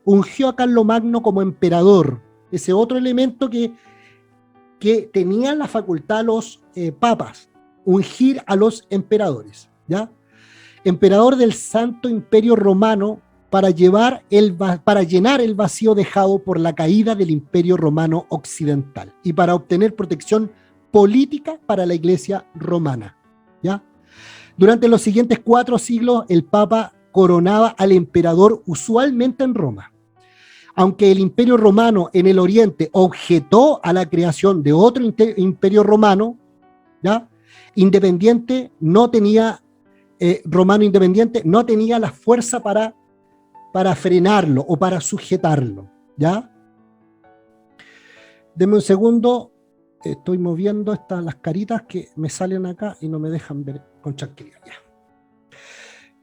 ungió a Carlos Magno como emperador. Ese otro elemento que tenían la facultad los papas, ungir a los emperadores, ¿ya? Emperador del Santo Imperio Romano para llenar el vacío dejado por la caída del Imperio Romano Occidental y para obtener protección política para la Iglesia romana, ¿ya? Durante los siguientes 4 siglos, el Papa coronaba al emperador usualmente en Roma. Aunque el Imperio Romano en el Oriente objetó a la creación de otro imperio romano, ¿ya? Romano independiente, no tenía la fuerza para frenarlo o para sujetarlo, ¿ya? Deme un segundo, estoy moviendo las caritas que me salen acá y no me dejan ver con tranquilidad. Ya.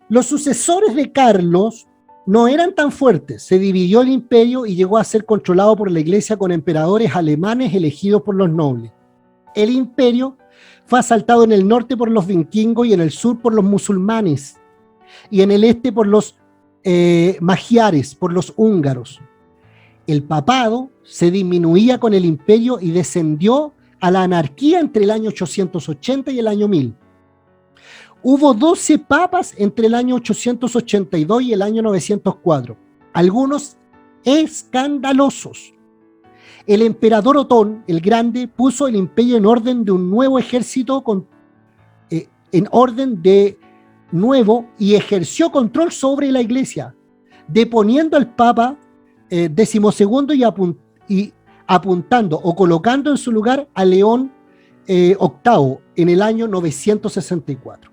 Los sucesores de Carlos no eran tan fuertes, se dividió el imperio y llegó a ser controlado por la iglesia con emperadores alemanes elegidos por los nobles. El imperio fue asaltado en el norte por los vikingos y en el sur por los musulmanes, y en el este por los magiares, por los húngaros. El papado se disminuía con el imperio y descendió a la anarquía entre el año 880 y el año 1000. Hubo 12 papas entre el año 882 y el año 904, algunos escandalosos. El emperador Otón el Grande puso el imperio en orden de un nuevo ejército y ejerció control sobre la iglesia, deponiendo al Papa XII y apuntando o colocando en su lugar a León VIII en el año 964.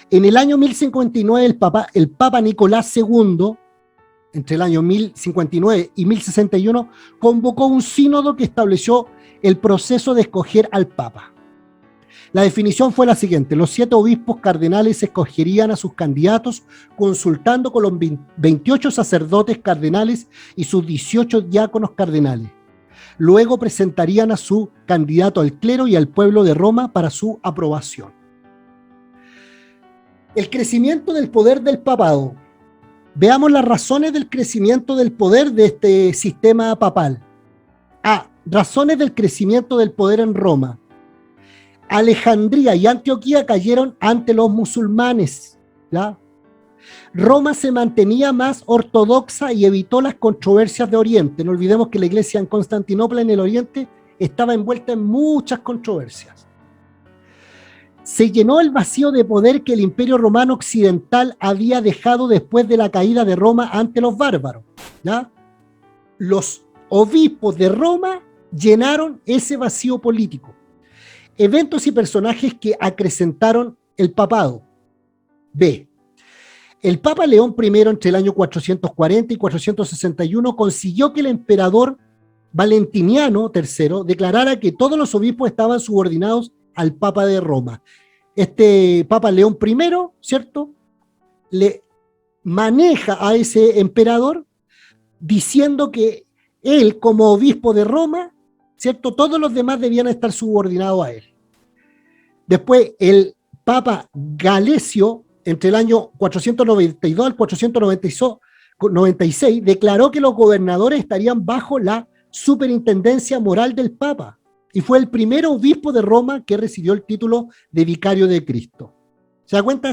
En el año 1059 el Papa Nicolás II, entre el año 1059 y 1061, convocó un sínodo que estableció el proceso de escoger al Papa. La definición fue la siguiente: los 7 obispos cardenales escogerían a sus candidatos consultando con los 28 sacerdotes cardenales y sus 18 diáconos cardenales. Luego presentarían a su candidato al clero y al pueblo de Roma para su aprobación. El crecimiento del poder del papado. Veamos las razones del crecimiento del poder de este sistema papal. Razones del crecimiento del poder en Roma. Alejandría y Antioquía cayeron ante los musulmanes, ¿ya? Roma se mantenía más ortodoxa y evitó las controversias de Oriente. No olvidemos que la iglesia en Constantinopla, en el Oriente, estaba envuelta en muchas controversias. Se llenó el vacío de poder que el Imperio Romano Occidental había dejado después de la caída de Roma ante los bárbaros, ¿ya? Los obispos de Roma llenaron ese vacío político. Eventos y personajes que acrecentaron el papado. B. El Papa León I, entre el año 440 y 461, consiguió que el emperador Valentiniano III declarara que todos los obispos estaban subordinados al Papa de Roma. Este Papa León I, ¿cierto?, le maneja a ese emperador diciendo que él, como obispo de Roma, ¿cierto?, todos los demás debían estar subordinados a él. Después, el Papa Galesio, entre el año 492 al 496, declaró que los gobernadores estarían bajo la superintendencia moral del Papa, y fue el primer obispo de Roma que recibió el título de vicario de Cristo. ¿Se da cuenta?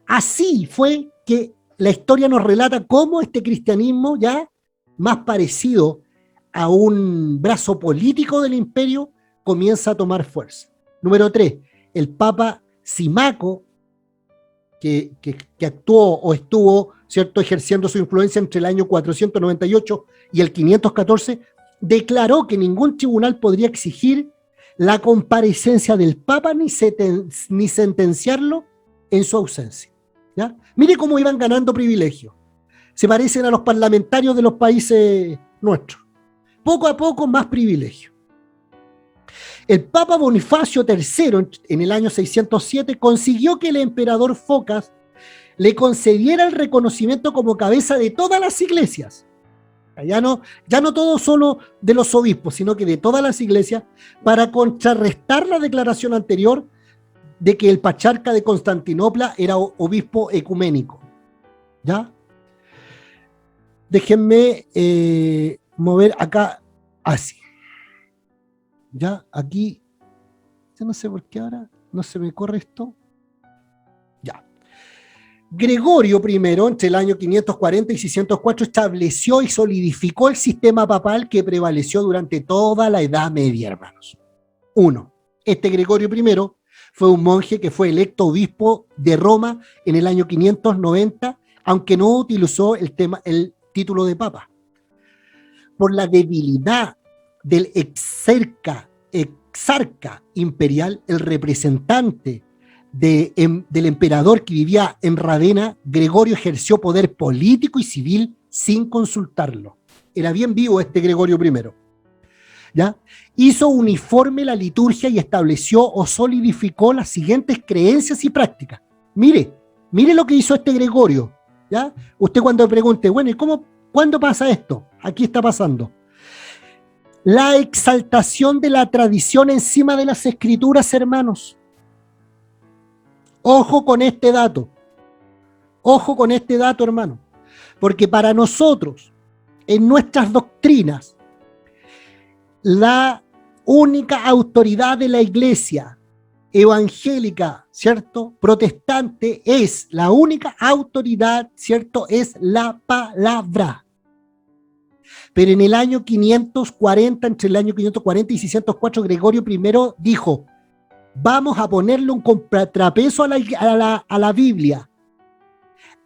Así fue que la historia nos relata cómo este cristianismo, ya más parecido a un brazo político del imperio, comienza a tomar fuerza. Número 3, el Papa Simaco, que actuó o estuvo, ¿cierto?, ejerciendo su influencia entre el año 498 y el 514, declaró que ningún tribunal podría exigir la comparecencia del Papa ni sentenciarlo en su ausencia. ¿Ya? Mire cómo iban ganando privilegios. Se parecen a los parlamentarios de los países nuestros. Poco a poco más privilegios. El Papa Bonifacio III, en el año 607, consiguió que el emperador Focas le concediera el reconocimiento como cabeza de todas las iglesias. Ya no todo solo de los obispos, sino que de todas las iglesias, para contrarrestar la declaración anterior de que el patriarca de Constantinopla era obispo ecuménico. ¿Ya? Déjenme mover acá así. Ya, aquí, yo no sé por qué ahora no se me corre esto. Ya. Gregorio I, entre el año 540 y 604, estableció y solidificó el sistema papal que prevaleció durante toda la Edad Media, hermanos. 1. Este Gregorio I fue un monje que fue electo obispo de Roma en el año 590, aunque no utilizó el título de papa. Por la debilidad del exarca imperial, el representante del emperador que vivía en Ravenna, Gregorio ejerció poder político y civil sin consultarlo. Era bien vivo este Gregorio I. ¿Ya? Hizo uniforme la liturgia y estableció o solidificó las siguientes creencias y prácticas. Mire lo que hizo este Gregorio. ¿Ya? Usted cuando pregunte, bueno, ¿y cuándo pasa esto? Aquí está pasando. La exaltación de la tradición encima de las escrituras, hermanos. Ojo con este dato. Ojo con este dato, hermano. Porque para nosotros, en nuestras doctrinas, la única autoridad de la iglesia evangélica, ¿cierto? Protestante, es la única autoridad, ¿cierto? Es la palabra. Pero en el año 540, entre el año 540 y 604, Gregorio I dijo, vamos a ponerle un contrapeso a la Biblia.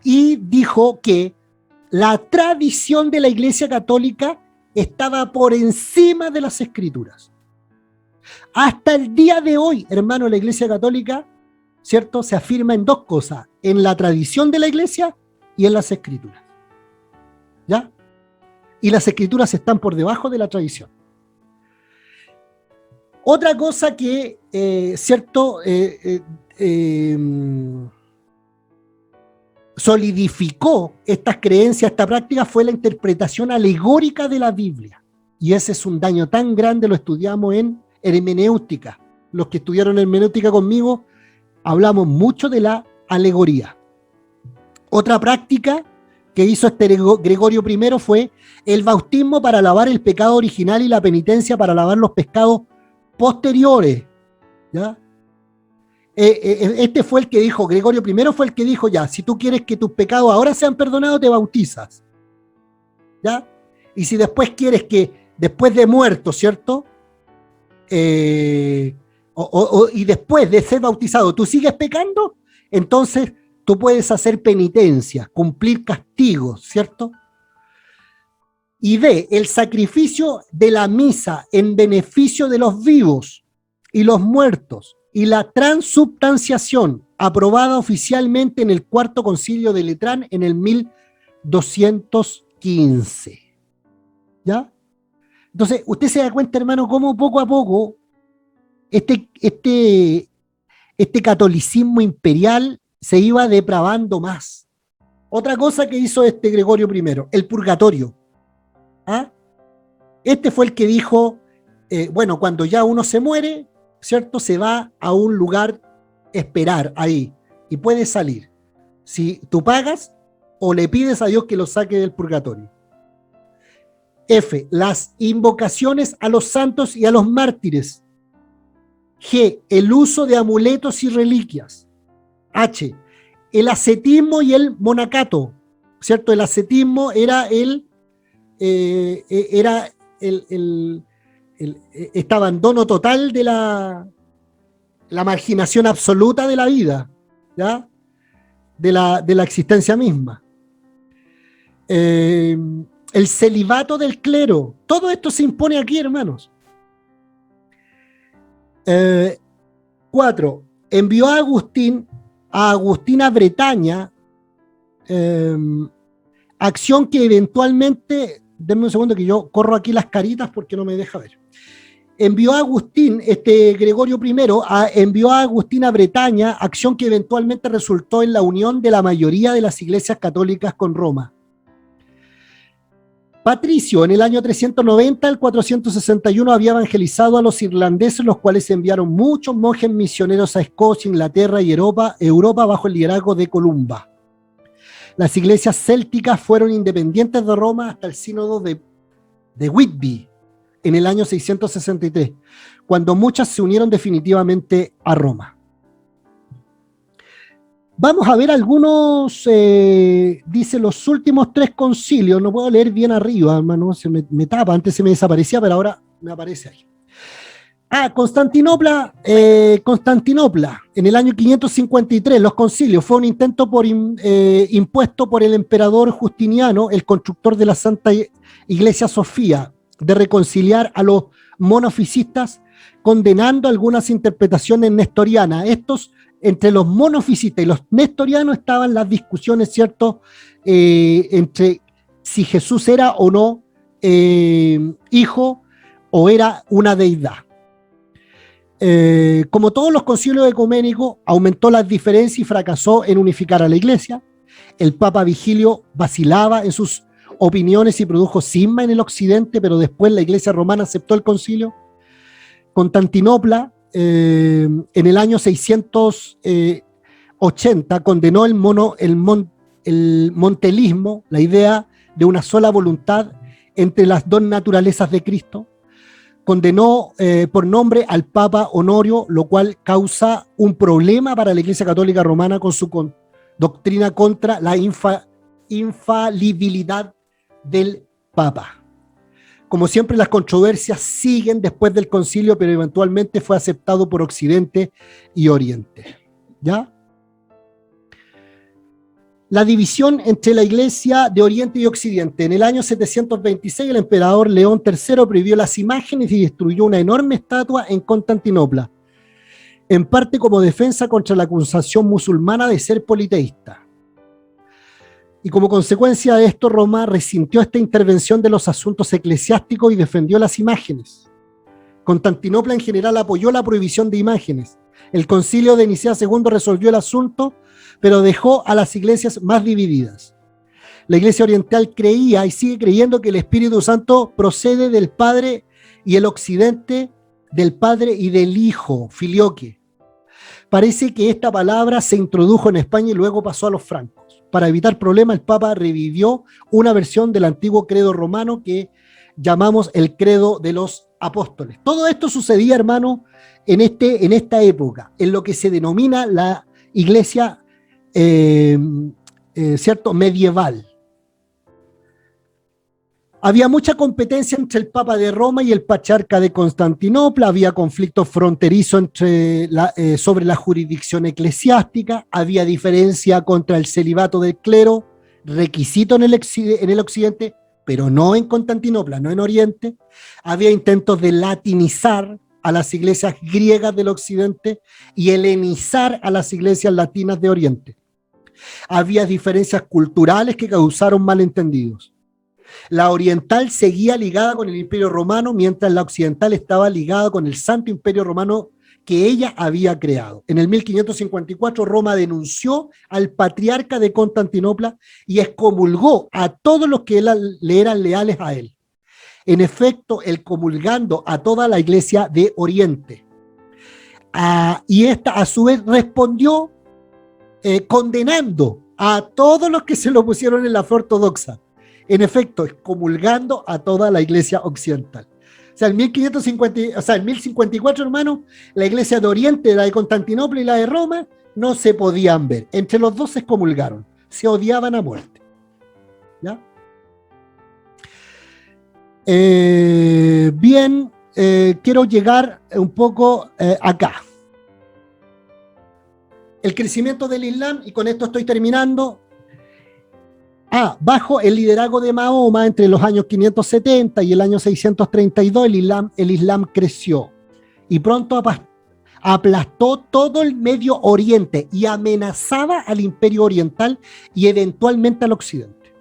Y dijo que la tradición de la Iglesia Católica estaba por encima de las Escrituras. Hasta el día de hoy, hermano, la Iglesia Católica, ¿cierto?, se afirma en dos cosas, en la tradición de la Iglesia y en las Escrituras. ¿Ya? Y las Escrituras están por debajo de la tradición. Otra cosa que, ¿cierto?, solidificó estas creencias, esta práctica, fue la interpretación alegórica de la Biblia. Y ese es un daño tan grande, lo estudiamos en hermenéutica. Los que estudiaron hermenéutica conmigo, hablamos mucho de la alegoría. Otra práctica que hizo este Gregorio I fue el bautismo para lavar el pecado original y la penitencia para lavar los pecados posteriores. ¿Ya? Este fue el que dijo, Gregorio I fue el que dijo, ya, si tú quieres que tus pecados ahora sean perdonados, te bautizas. ¿Ya? Y si después quieres que, después de muerto, ¿cierto? Y después de ser bautizado, tú sigues pecando, entonces tú puedes hacer penitencia, cumplir castigos, ¿cierto? Y D, el sacrificio de la misa en beneficio de los vivos y los muertos, y la transubstanciación, aprobada oficialmente en el Cuarto Concilio de Letrán en el 1215. ¿Ya? Entonces, usted se da cuenta, hermano, cómo poco a poco este catolicismo imperial se iba depravando más. Otra cosa que hizo este Gregorio I, el purgatorio. ¿Ah? Este fue el que dijo, bueno, cuando ya uno se muere, ¿cierto? Se va a un lugar esperar ahí y puede salir. Si tú pagas o le pides a Dios que lo saque del purgatorio. F, las invocaciones a los santos y a los mártires. G, el uso de amuletos y reliquias. H, el ascetismo y el monacato, ¿cierto? El ascetismo era este abandono total de la marginación absoluta de la vida, ¿ya? De la existencia misma. El celibato del clero, todo esto se impone aquí, hermanos. 4. Envió a Agustina Bretaña, acción que eventualmente, denme un segundo que yo corro aquí las caritas porque no me deja ver. Envió a Gregorio I envió a Agustina Bretaña, acción que eventualmente resultó en la unión de la mayoría de las iglesias católicas con Roma. Patricio, en el año 390 al 461, había evangelizado a los irlandeses, los cuales enviaron muchos monjes misioneros a Escocia, Inglaterra y Europa bajo el liderazgo de Columba. Las iglesias célticas fueron independientes de Roma hasta el sínodo de Whitby, en el año 663, cuando muchas se unieron definitivamente a Roma. Vamos a ver algunos, dice, los últimos 3 concilios. No puedo leer bien arriba, hermano, se me tapa, antes se me desaparecía, pero ahora me aparece ahí. Constantinopla, en el año 553, los concilios, fue un intento impuesto por el emperador Justiniano, el constructor de la Santa Iglesia Sofía, de reconciliar a los monofisitas, condenando algunas interpretaciones nestorianas. Entre los monofisitas y los nestorianos estaban las discusiones, ¿cierto?, entre si Jesús era o no hijo o era una deidad. Como todos los concilios ecuménicos, aumentó las diferencias y fracasó en unificar a la iglesia. El Papa Vigilio vacilaba en sus opiniones y produjo cisma en el occidente, pero después la iglesia romana aceptó el concilio. Constantinopla, en el año 680, condenó el montelismo, la idea de una sola voluntad entre las dos naturalezas de Cristo. Condenó por nombre al Papa Honorio, lo cual causa un problema para la Iglesia Católica Romana con su doctrina contra la infalibilidad del Papa. Como siempre, las controversias siguen después del concilio, pero eventualmente fue aceptado por Occidente y Oriente. ¿Ya? La división entre la Iglesia de Oriente y Occidente. En el año 726, el emperador León III prohibió las imágenes y destruyó una enorme estatua en Constantinopla, en parte como defensa contra la acusación musulmana de ser politeísta. Y como consecuencia de esto, Roma resintió esta intervención de los asuntos eclesiásticos y defendió las imágenes. Constantinopla en general apoyó la prohibición de imágenes. El concilio de Nicea II resolvió el asunto, pero dejó a las iglesias más divididas. La iglesia oriental creía y sigue creyendo que el Espíritu Santo procede del Padre y el occidente del Padre y del Hijo, filioque. Parece que esta palabra se introdujo en España y luego pasó a los francos. Para evitar problemas, el Papa revivió una versión del antiguo credo romano que llamamos el credo de los apóstoles. Todo esto sucedía, hermano, en esta época, en lo que se denomina la iglesia ¿cierto?, medieval. Había mucha competencia entre el Papa de Roma y el Patriarca de Constantinopla, había conflictos fronterizos sobre la jurisdicción eclesiástica, había diferencia contra el celibato del clero, requisito en el occidente, pero no en Constantinopla, no en Oriente. Había intentos de latinizar a las iglesias griegas del occidente y helenizar a las iglesias latinas de Oriente. Había diferencias culturales que causaron malentendidos. La oriental seguía ligada con el Imperio Romano, mientras la occidental estaba ligada con el Santo Imperio Romano que ella había creado. En el 1554, Roma denunció al patriarca de Constantinopla y excomulgó a todos los que le eran leales a él. En efecto, él comulgando a toda la iglesia de Oriente. Y esta, a su vez, respondió condenando a todos los que se lo pusieron en la fe ortodoxa. En efecto, excomulgando a toda la iglesia occidental. O sea, en 1054, hermano, la iglesia de Oriente, la de Constantinopla y la de Roma, no se podían ver. Entre los dos se excomulgaron. Se odiaban a muerte. ¿Ya? Bien, quiero llegar un poco acá. El crecimiento del Islam, y con esto estoy terminando. Bajo el liderazgo de Mahoma, entre los años 570 y el año 632, el Islam creció y pronto aplastó todo el Medio Oriente y amenazaba al Imperio Oriental y eventualmente al Occidente.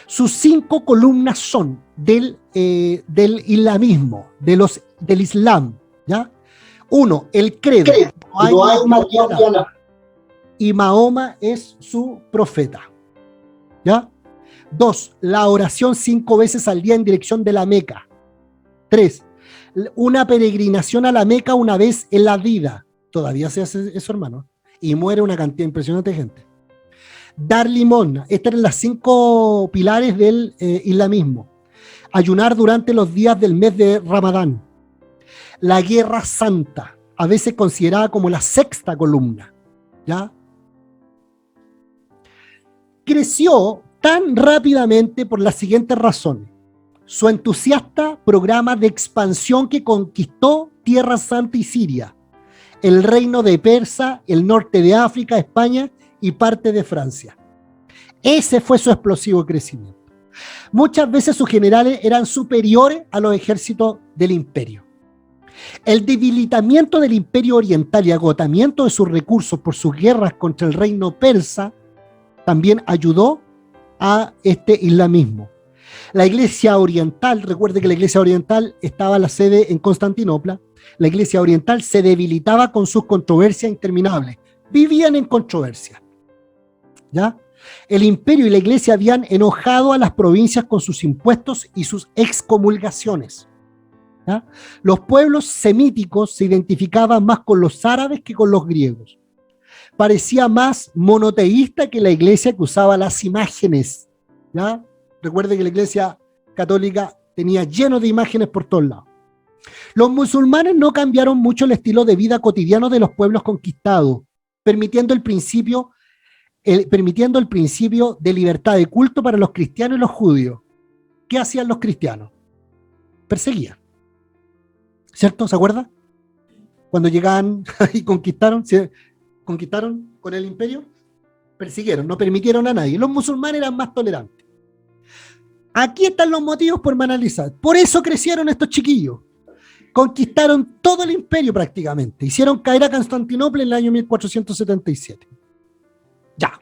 Sus 5 columnas son del islamismo, del Islam, ¿ya? 1, el credo. No hay mañana. Y Mahoma es su profeta, ¿ya? 2, la oración 5 veces al día en dirección de la Meca. 3, una peregrinación a la Meca una vez en la vida. Todavía se hace eso, hermano. Y muere una cantidad impresionante de gente. Dar limosna. Estas eran las 5 pilares del islamismo. Ayunar durante los días del mes de Ramadán. La guerra santa, a veces considerada como la 6ª columna, ¿ya? Creció tan rápidamente por las siguientes razones. Su entusiasta programa de expansión que conquistó Tierra Santa y Siria, el reino de Persia, el norte de África, España y parte de Francia. Ese fue su explosivo crecimiento. Muchas veces sus generales eran superiores a los ejércitos del imperio. El debilitamiento del Imperio Oriental y agotamiento de sus recursos por sus guerras contra el reino persa también ayudó a este islamismo. La Iglesia Oriental, recuerde que la Iglesia Oriental estaba la sede en Constantinopla, la Iglesia Oriental se debilitaba con sus controversias interminables, vivían en controversia, ¿ya? El imperio y la Iglesia habían enojado a las provincias con sus impuestos y sus excomulgaciones, ¿ya? Los pueblos semíticos se identificaban más con los árabes que con los griegos. Parecía más monoteísta que la Iglesia, que usaba las imágenes, ¿ya? Recuerde que la Iglesia católica tenía lleno de imágenes por todos lados. Los musulmanes no cambiaron mucho el estilo de vida cotidiano de los pueblos conquistados, permitiendo el principio de libertad de culto para los cristianos y los judíos. ¿Qué hacían los cristianos? Perseguían. ¿Cierto? ¿Se acuerda? Cuando llegaban y conquistaron con el imperio, persiguieron, no permitieron a nadie. Los musulmanes eran más tolerantes. Aquí están los motivos por analizar. Por eso crecieron estos chiquillos. Conquistaron todo el imperio prácticamente. Hicieron caer a Constantinopla en el año 1477. Ya.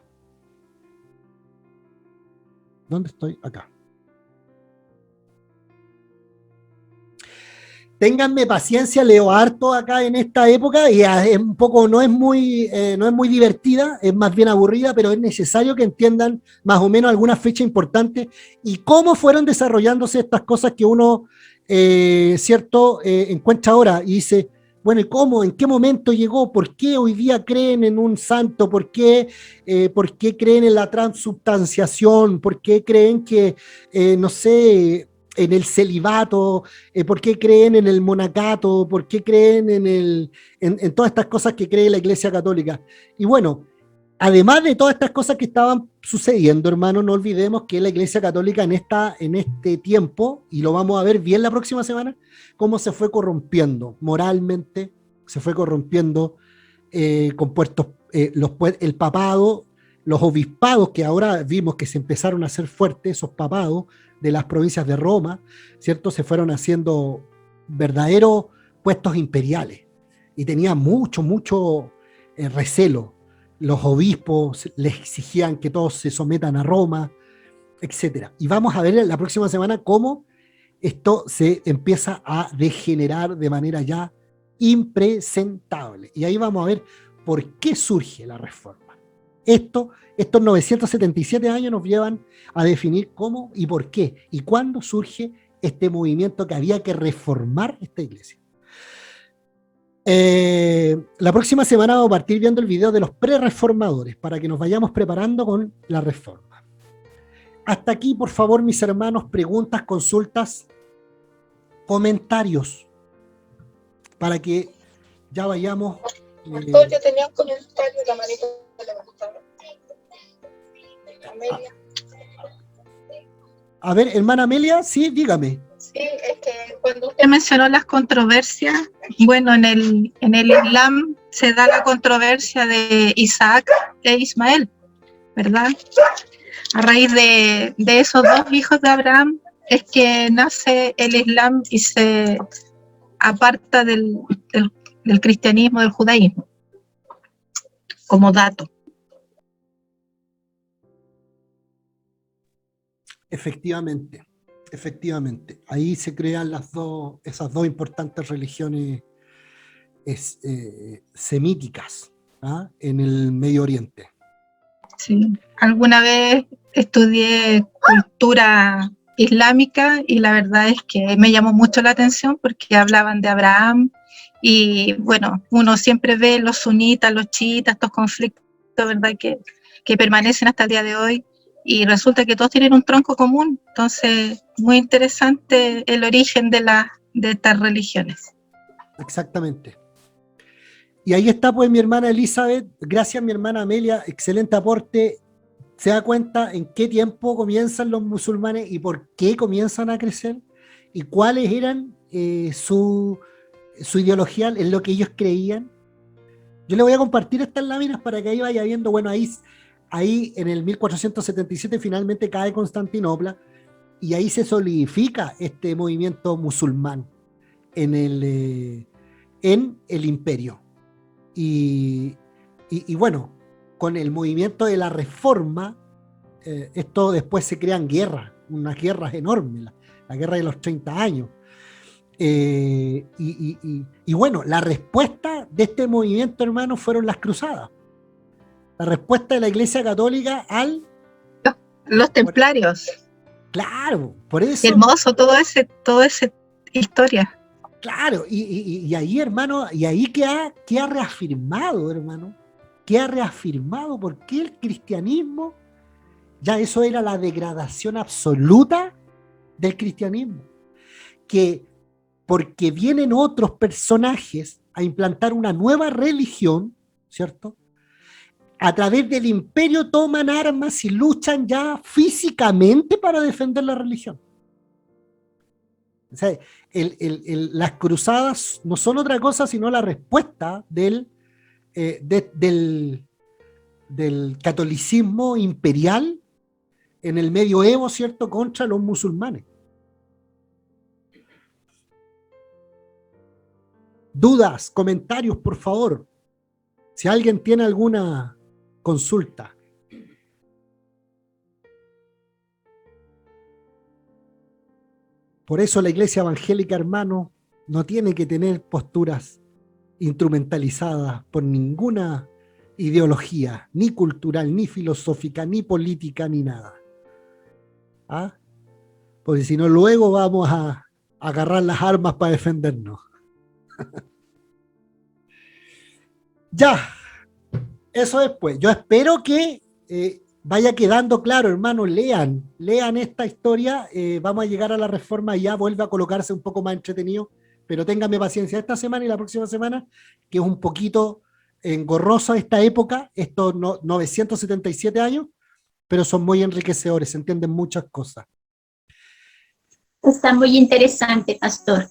¿Dónde estoy? Acá. Ténganme paciencia, leo harto acá en esta época y es un poco, no es muy divertida, es más bien aburrida, pero es necesario que entiendan más o menos algunas fechas importantes y cómo fueron desarrollándose estas cosas que uno, encuentra ahora y dice, bueno, ¿y cómo? ¿En qué momento llegó? ¿Por qué hoy día creen en un santo? ¿Por qué creen en la transubstanciación? ¿Por qué creen que, en el celibato? ¿Por qué creen en el monacato? ¿Por qué creen en todas estas cosas que cree la Iglesia Católica? Y bueno, además de todas estas cosas que estaban sucediendo, hermano, no olvidemos que la Iglesia Católica en este tiempo, y lo vamos a ver bien la próxima semana, cómo se fue corrompiendo moralmente, se fue corrompiendo el papado, los obispados que ahora vimos que se empezaron a hacer fuertes, esos papados de las provincias de Roma, ¿cierto? Se fueron haciendo verdaderos puestos imperiales y tenía mucho recelo. Los obispos les exigían que todos se sometan a Roma, etc. Y vamos a ver la próxima semana cómo esto se empieza a degenerar de manera ya impresentable. Y ahí vamos a ver por qué surge la reforma. Estos 977 años nos llevan a definir cómo y por qué y cuándo surge este movimiento que había que reformar esta iglesia. La próxima semana vamos a partir viendo el video de los pre-reformadores para que nos vayamos preparando con la reforma. Hasta aquí, por favor, mis hermanos, preguntas, consultas, comentarios, para que ya vayamos. Pastor, yo tenía un comentario, la manita levantada. Amelia. A ver, hermana Amelia, sí, dígame. Sí, es que cuando usted mencionó las controversias, bueno, en el Islam se da la controversia de Isaac e Ismael, ¿verdad? A raíz de esos dos hijos de Abraham es que nace el Islam y se aparta de del cristianismo, del judaísmo, como dato. Efectivamente, efectivamente. Ahí se crean esas dos importantes religiones semíticas, ¿ah? En el Medio Oriente. Sí. Alguna vez estudié cultura islámica y la verdad es que me llamó mucho la atención porque hablaban de Abraham y bueno, uno siempre ve los sunitas, los chiitas, estos conflictos, ¿verdad? Que permanecen hasta el día de hoy y resulta que todos tienen un tronco común. Entonces, muy interesante el origen de estas religiones. Exactamente. Y ahí está pues mi hermana Elizabeth, gracias mi hermana Amelia, excelente aporte. Se da cuenta en qué tiempo comienzan los musulmanes y por qué comienzan a crecer y cuáles eran su ideología, en lo que ellos creían. Yo le voy a compartir estas láminas para que ahí vaya viendo, bueno, ahí en el 1477 finalmente cae Constantinopla y ahí se solidifica este movimiento musulmán en el imperio. Y bueno, con el movimiento de la reforma, esto después se crean guerras, unas guerras enormes, la guerra de los 30 años. Y bueno, la respuesta de este movimiento, hermano, fueron las cruzadas. La respuesta de la Iglesia Católica Los templarios. Claro, por eso. Hermoso todo ese historia. Claro, y ahí, hermano, y ahí que ha reafirmado, hermano, que ha reafirmado por qué el cristianismo, ya eso era la degradación absoluta del cristianismo, que porque vienen otros personajes a implantar una nueva religión, ¿cierto? A través del imperio toman armas y luchan ya físicamente para defender la religión. O sea, las cruzadas no son otra cosa sino la respuesta del catolicismo imperial en el medioevo, ¿cierto?, contra los musulmanes. Dudas, comentarios, por favor. Si alguien tiene alguna consulta. Por eso la iglesia evangélica, hermano, no tiene que tener posturas instrumentalizadas por ninguna ideología, ni cultural, ni filosófica, ni política, ni nada. ¿Ah? Porque si no, luego vamos a agarrar las armas para defendernos. Ya, eso es pues. Yo espero que vaya quedando claro, hermano, lean esta historia, vamos a llegar a la reforma y ya vuelve a colocarse un poco más entretenido, pero ténganme paciencia esta semana y la próxima semana, que es un poquito engorrosa esta época, estos 977 años, pero son muy enriquecedores, se entienden muchas cosas. Está muy interesante, pastor.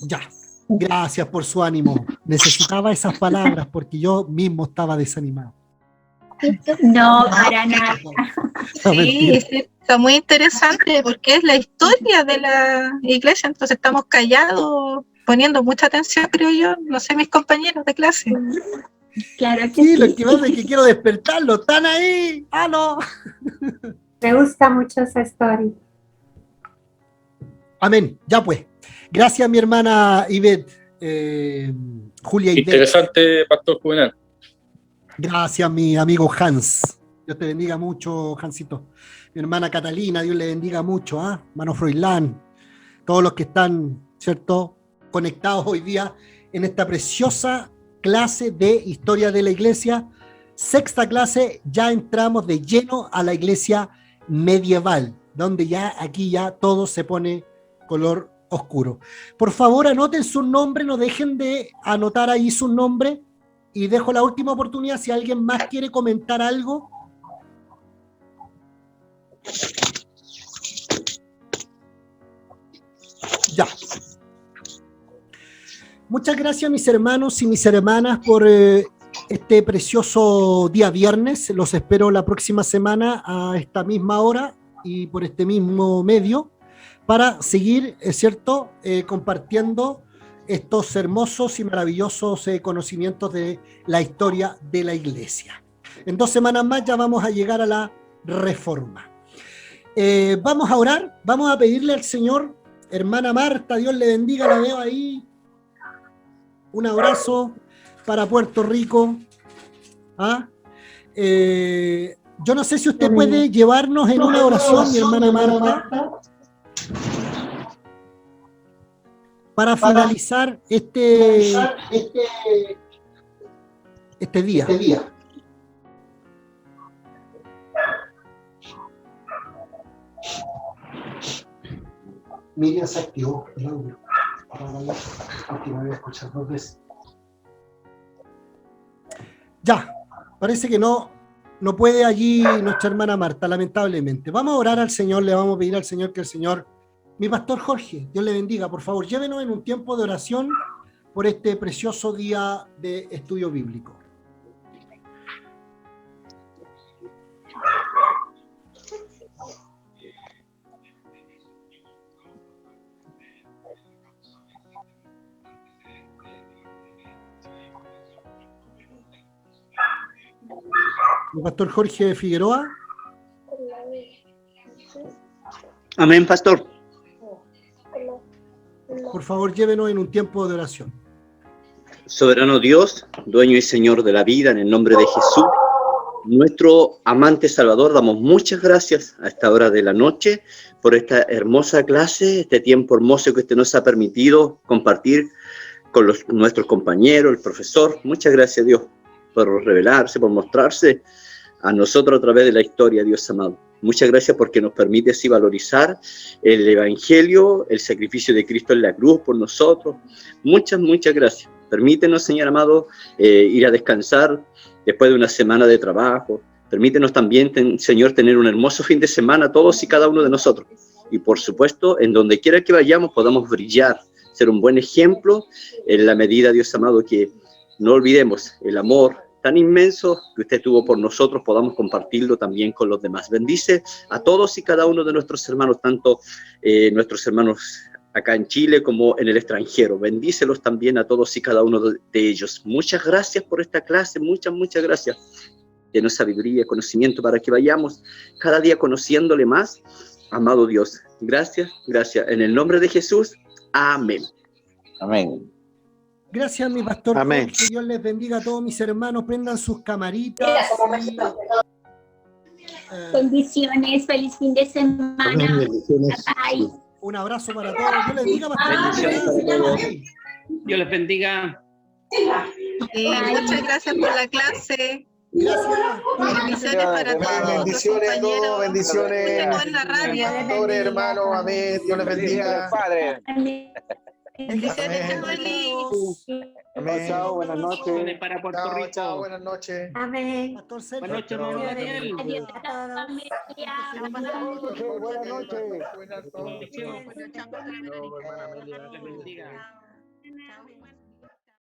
Ya, gracias por su ánimo. Necesitaba esas palabras porque yo mismo estaba desanimado. No, para nada. Sí, está muy interesante porque es la historia de la iglesia, entonces estamos callados, poniendo mucha atención, creo yo, no sé, mis compañeros de clase. Claro que Sí, sí. lo que pasa es que quiero despertarlo, están ahí, ¡aló! Me gusta mucho esa historia. Amén, ya pues. Gracias, mi hermana Ivette, Julia Ivette. Interesante, Pastor Juvenal. Gracias, mi amigo Hans. Dios te bendiga mucho, Hansito. Mi hermana Catalina, Dios le bendiga mucho, ¿ah? Hermano Froilán, todos los que están, ¿cierto?, conectados hoy día en esta preciosa clase de historia de la iglesia. Sexta clase, ya entramos de lleno a la iglesia medieval, donde ya aquí ya todo se pone color oscuro. Por favor, anoten su nombre, no dejen de anotar ahí su nombre. Y dejo la última oportunidad si alguien más quiere comentar algo. Ya. Muchas gracias, mis hermanos y mis hermanas, por este precioso día viernes. Los espero la próxima semana a esta misma hora y por este mismo medio para seguir, es cierto, compartiendo estos hermosos y maravillosos conocimientos de la historia de la Iglesia. En 2 semanas más ya vamos a llegar a la Reforma. Vamos a orar, vamos a pedirle al Señor, hermana Marta, Dios le bendiga, la veo ahí. Un abrazo para Puerto Rico. ¿Ah? Yo no sé si usted puede llevarnos en una oración, mi hermana Marta, para finalizar este día. Miriam se activó el audio. Porque me voy a escuchar 2 veces. Ya, parece que no puede allí nuestra hermana Marta, lamentablemente. Vamos a orar al Señor, le vamos a pedir al Señor que el Señor, mi pastor Jorge, Dios le bendiga, por favor, llévenos en un tiempo de oración por este precioso día de estudio bíblico. El pastor Jorge Figueroa. Amén, pastor. Por favor, llévenos en un tiempo de oración. Soberano Dios, dueño y Señor de la vida, en el nombre de Jesús, nuestro amante Salvador, damos muchas gracias a esta hora de la noche por esta hermosa clase, este tiempo hermoso que usted nos ha permitido compartir con nuestros compañeros, el profesor. Muchas gracias, Dios, por revelarse, por mostrarse a nosotros a través de la historia, Dios amado. Muchas gracias porque nos permite así valorizar el Evangelio, el sacrificio de Cristo en la cruz por nosotros. Muchas gracias. Permítenos, Señor amado, ir a descansar después de una semana de trabajo. Permítenos también, Señor, tener un hermoso fin de semana, todos y cada uno de nosotros. Y por supuesto, en donde quiera que vayamos, podamos brillar, ser un buen ejemplo en la medida, Dios amado, que no olvidemos el amor tan inmenso que usted tuvo por nosotros, podamos compartirlo también con los demás. Bendice a todos y cada uno de nuestros hermanos, tanto nuestros hermanos acá en Chile como en el extranjero. Bendícelos también a todos y cada uno de ellos. Muchas gracias por esta clase, muchas gracias. Denos sabiduría y conocimiento para que vayamos cada día conociéndole más. Amado Dios, gracias. En el nombre de Jesús, amén. Amén. Gracias, mi pastor. Amén. Jorge, Dios les bendiga a todos mis hermanos. Prendan sus camaritas. Bendiciones, feliz fin de semana. Bye. Un abrazo para todos. Dios les bendiga, pastor. Dios les bendiga. Muchas gracias por la clase. Gracias. Bendiciones para todos. Bendiciones a todos, bendiciones. En la radio. Pastores, hermanos, amén. Dios les bendiga. Padre. Bendiciones, Jolie. Amén. Chao, buenas noches. Para Puerto Rico. Chao, buenas noches. Amén. Pastor Sergio. Buenas noches, hermano Daniel. Adiós a toda la familia. Buenas noches. Bendiciones. Chao. Dios les bendiga. Chao.